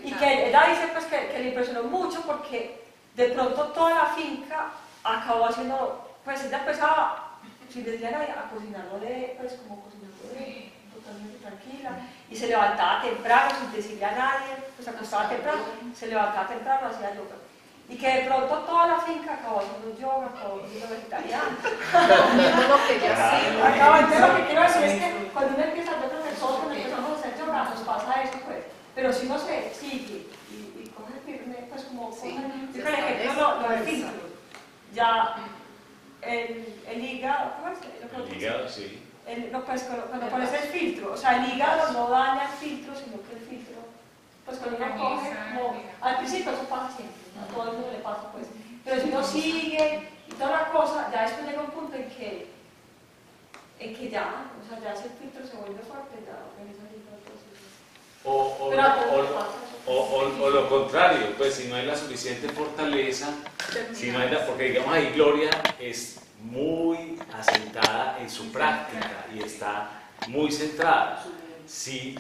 [SPEAKER 3] Y que ella dice pues que le impresionó mucho porque de pronto toda la finca acabó haciendo, pues ella empezaba, si les diera a cocinarlo pues como cocinarlo totalmente tranquila, y se levantaba temprano sin decirle a nadie, pues se acostaba temprano, se levantaba temprano, hacía yoga. Y que de pronto toda la finca acabó haciendo yoga, acabó siendo vegetariana.
[SPEAKER 6] Lo que ya sí.
[SPEAKER 3] Entonces lo que quiero decir es que cuando uno empieza, yo creo que todos cuando empezamos a hacer yoga nos pasa eso, pues. Pero si uno se sigue y coge firme, pues como
[SPEAKER 6] Sí,
[SPEAKER 3] yo creo que lo del filtro, ya el hígado, ¿cómo es?
[SPEAKER 1] El hígado, sí.
[SPEAKER 3] Pues cuando pones el filtro, o sea, el hígado no daña el filtro, sino que el filtro, pues cuando uno coge, como, al principio eso pasa siempre, a todo el mundo le pasa, pues, pero si uno sigue y toda la cosa, ya después llega un punto en que ya, o sea, ya si el filtro se vuelve fuerte, ya organiza el hígado,
[SPEAKER 1] O lo contrario, pues si no hay la suficiente fortaleza, si no hay porque digamos ahí Gloria es muy asentada en su práctica y está muy centrada. Si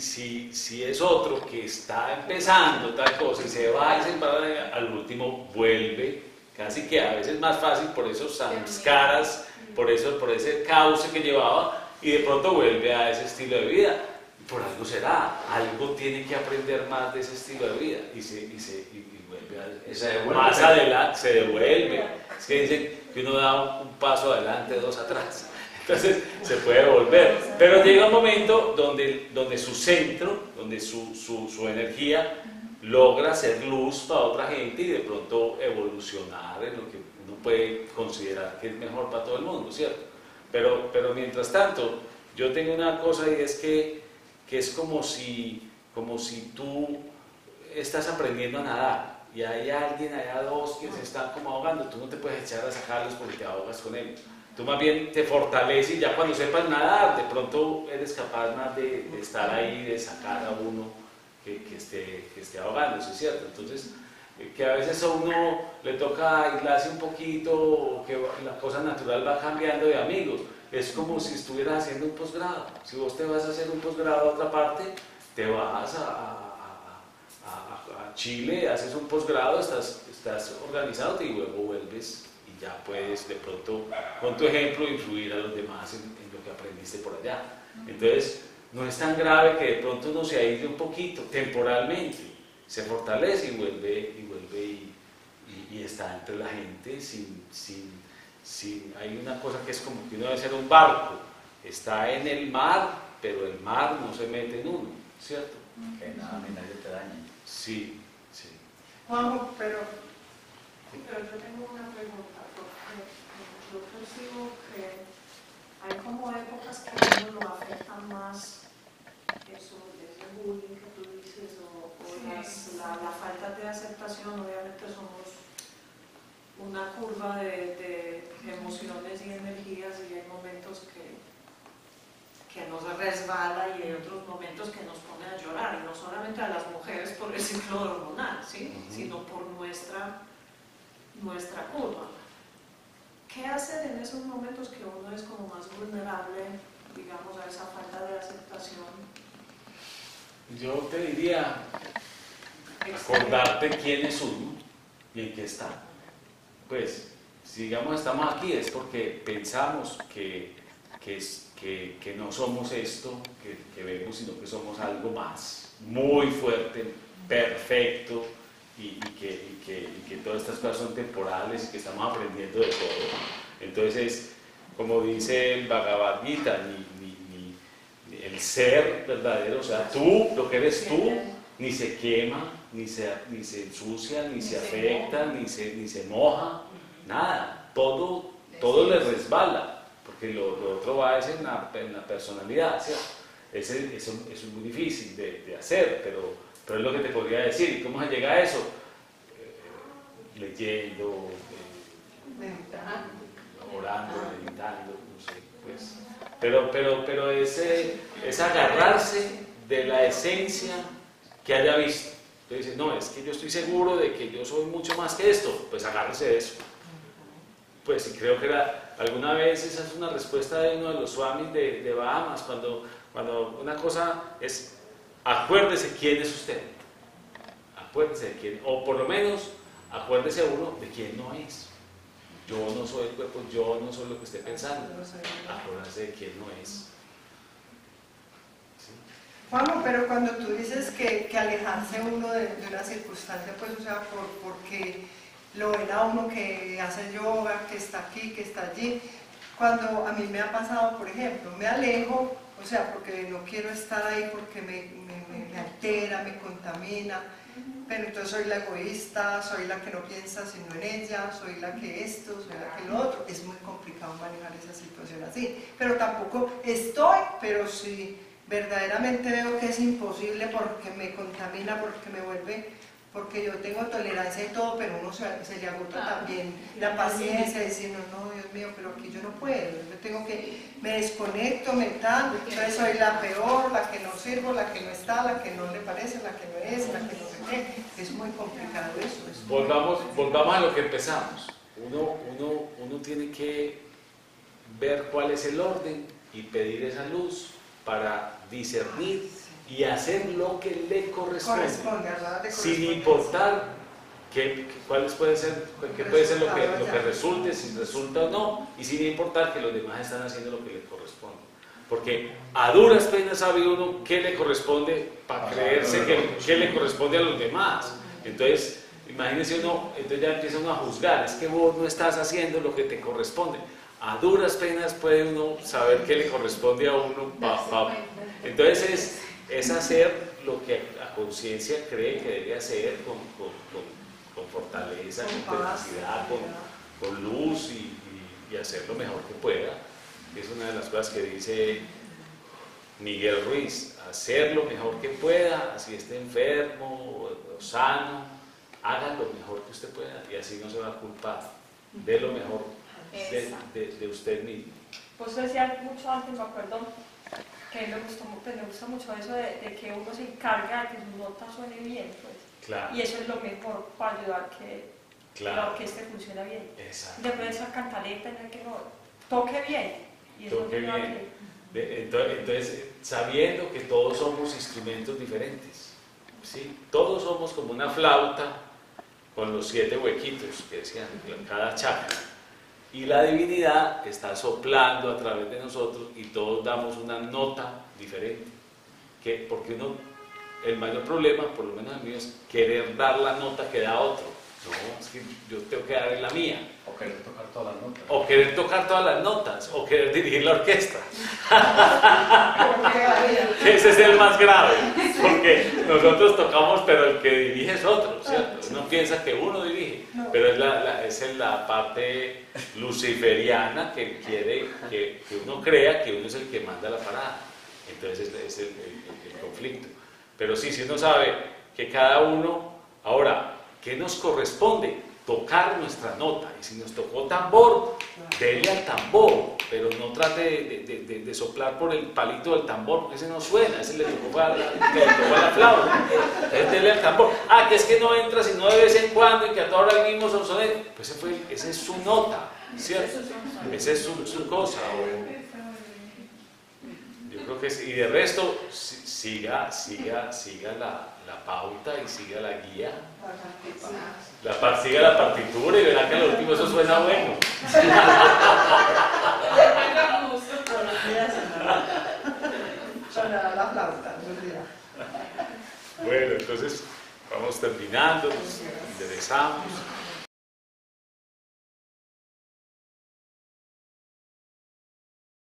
[SPEAKER 1] es otro que está empezando tal cosa y se va y se para, al último vuelve, casi que a veces más fácil por esos samskaras, por ese cauce que llevaba, y de pronto vuelve a ese estilo de vida. Por algo será, algo tiene que aprender más de ese estilo de vida y vuelve más adelante, se devuelve. Es que dicen que uno da un paso adelante, dos atrás, entonces se puede volver. Pero llega un momento donde su centro, donde su energía logra ser luz para otra gente y de pronto evolucionar en lo que uno puede considerar que es mejor para todo el mundo, ¿cierto? Pero mientras tanto, yo tengo una cosa y es que es como si tú estás aprendiendo a nadar y hay alguien, hay dos que se están como ahogando, tú no te puedes echar a sacarlos porque te ahogas con ellos. Tú más bien te fortaleces y ya cuando sepas nadar, de pronto eres capaz más de estar ahí, de sacar a uno que esté ahogándose, ¿cierto? Entonces, que a veces a uno le toca aislarse un poquito o que la cosa natural va cambiando de amigos. Es como si estuvieras haciendo un posgrado. Si vos te vas a hacer un posgrado a otra parte, te vas a Chile, haces un posgrado, estás organizado y luego vuelves y ya puedes de pronto, con tu ejemplo, influir a los demás en lo que aprendiste por allá. Entonces, no es tan grave que de pronto uno se aísle un poquito, temporalmente, se fortalece y vuelve y está entre la gente sin hay una cosa que es como que uno debe ser un barco, está en el mar, pero el mar no se mete en uno, ¿cierto?
[SPEAKER 8] Que nada ni nadie te dañe.
[SPEAKER 1] Sí.
[SPEAKER 7] Juanjo, pero yo tengo una pregunta, porque yo percibo que hay como épocas que a uno lo afectan más eso, ese bullying que tú dices, o la falta de aceptación. Obviamente somos una curva de emociones y energías y hay momentos que nos resbala y hay otros momentos que nos pone a llorar, y no solamente a las mujeres por el ciclo hormonal, ¿sí? Sino por nuestra curva. ¿qué hacer en esos momentos que uno es como más vulnerable, digamos, a esa falta de aceptación?
[SPEAKER 1] Yo te diría, acordarte quién es uno y en qué está. Pues, si digamos estamos aquí es porque pensamos que no somos esto que vemos, sino que somos algo más, muy fuerte, perfecto, y que todas estas cosas son temporales y que estamos aprendiendo de todo. Entonces, como dice el Bhagavad Gita, ni el ser verdadero, o sea, tú, lo que eres tú, ni se quema, ni se ensucia, ni se afecta, ni se moja, nada, todo le resbala, porque lo otro va es en la personalidad, ¿cierto? Eso es muy difícil de hacer, pero es lo que te podría decir. ¿Cómo se llega a eso? Leyendo, orando, meditando, no sé, pues. Pero es agarrarse de la esencia que haya visto. Entonces dice, no, es que yo estoy seguro de que yo soy mucho más que esto, pues agárrese de eso. Pues sí, creo que alguna vez esa es una respuesta de uno de los swamis de Bahamas, cuando una cosa es, acuérdese quién es usted, acuérdese de quién, o por lo menos acuérdese uno de quién no es. Yo no soy el cuerpo, yo no soy lo que esté pensando, acuérdese de quién no es. ¿Sí?
[SPEAKER 9] Juanjo, pero cuando tú dices que alejarse uno de una circunstancia, pues o sea, porque lo ven a uno que hace yoga, que está aquí, que está allí, cuando a mí me ha pasado, por ejemplo, me alejo, o sea, porque no quiero estar ahí porque me altera, me contamina, pero entonces soy la egoísta, soy la que no piensa sino en ella, soy la que esto, soy la que lo otro. Es muy complicado manejar esa situación así, pero tampoco estoy, pero si verdaderamente veo que es imposible porque me contamina, porque me vuelve, porque yo tengo tolerancia y todo, pero uno se le agota también la paciencia, diciendo, no, Dios mío, pero aquí yo no puedo, me desconecto mental, entonces soy la peor, la que no sirvo, la que no está, la que no le parece, la que no es, la que no sé qué. Es muy complicado eso.
[SPEAKER 1] Volvamos a lo que empezamos. Uno tiene que ver cuál es el orden y pedir esa luz para discernir y hacer lo que le corresponde, sin importar cuáles puede ser lo que resulte, si resulta o no, y sin importar que los demás están haciendo lo que le corresponde. Porque a duras penas sabe uno qué le corresponde para creerse que le corresponde a los demás. Entonces, imagínense uno, entonces ya empieza uno a juzgar, es que vos no estás haciendo lo que te corresponde. A duras penas puede uno saber qué le corresponde a uno. Entonces es hacer lo que a conciencia cree que debe hacer con fortaleza, con tenacidad, con luz y hacer lo mejor que pueda. Es una de las cosas que dice Miguel Ruiz, hacer lo mejor que pueda, así esté enfermo o sano, haga lo mejor que usted pueda y así no se va a culpar de lo mejor de usted mismo.
[SPEAKER 3] Pues decía mucho antes, me acuerdo, que me gusta mucho eso de que uno se encarga de que su nota suene bien, pues.
[SPEAKER 1] Claro.
[SPEAKER 3] Y eso es lo mejor para ayudar que la orquesta funcione bien. Después de esa cantaleta, que no toque bien. Y eso
[SPEAKER 1] toque bien. Entonces, sabiendo que todos somos instrumentos diferentes, ¿sí? Todos somos como una flauta con los 7 huequitos que decían en cada chakra. Y la divinidad está soplando a través de nosotros y todos damos una nota diferente. Porque el mayor problema, por lo menos el mío, es querer dar la nota que da otro. No, es que yo tengo que dar la mía.
[SPEAKER 8] O querer tocar todas las notas.
[SPEAKER 1] O querer tocar todas las notas. O querer dirigir la orquesta. Ese es el más grave. Porque nosotros tocamos, pero el que dirige es otro, ¿cierto? Uno piensa que uno dirige. Pero es la parte luciferiana que quiere que uno crea que uno es el que manda la parada. Entonces es el conflicto. Pero sí, si uno sabe que cada uno, ahora, ¿qué nos corresponde? Tocar nuestra nota. Y si nos tocó tambor, dele al tambor, pero no trate de soplar por el palito del tambor, porque ese no suena, ese le tocó a la flauta. Entonces dele al tambor. Que es que no entra sino de vez en cuando y que a toda hora el mismo sonsonete. Pues esa es su nota. ¿cierto? Esa es su cosa. Yo creo que sí. Y de resto, siga la pauta y siga la guía. Siga la partitura y verá que al último eso suena bueno.
[SPEAKER 9] Sonará la flauta,
[SPEAKER 1] Bueno, entonces vamos terminando, nos enderezamos.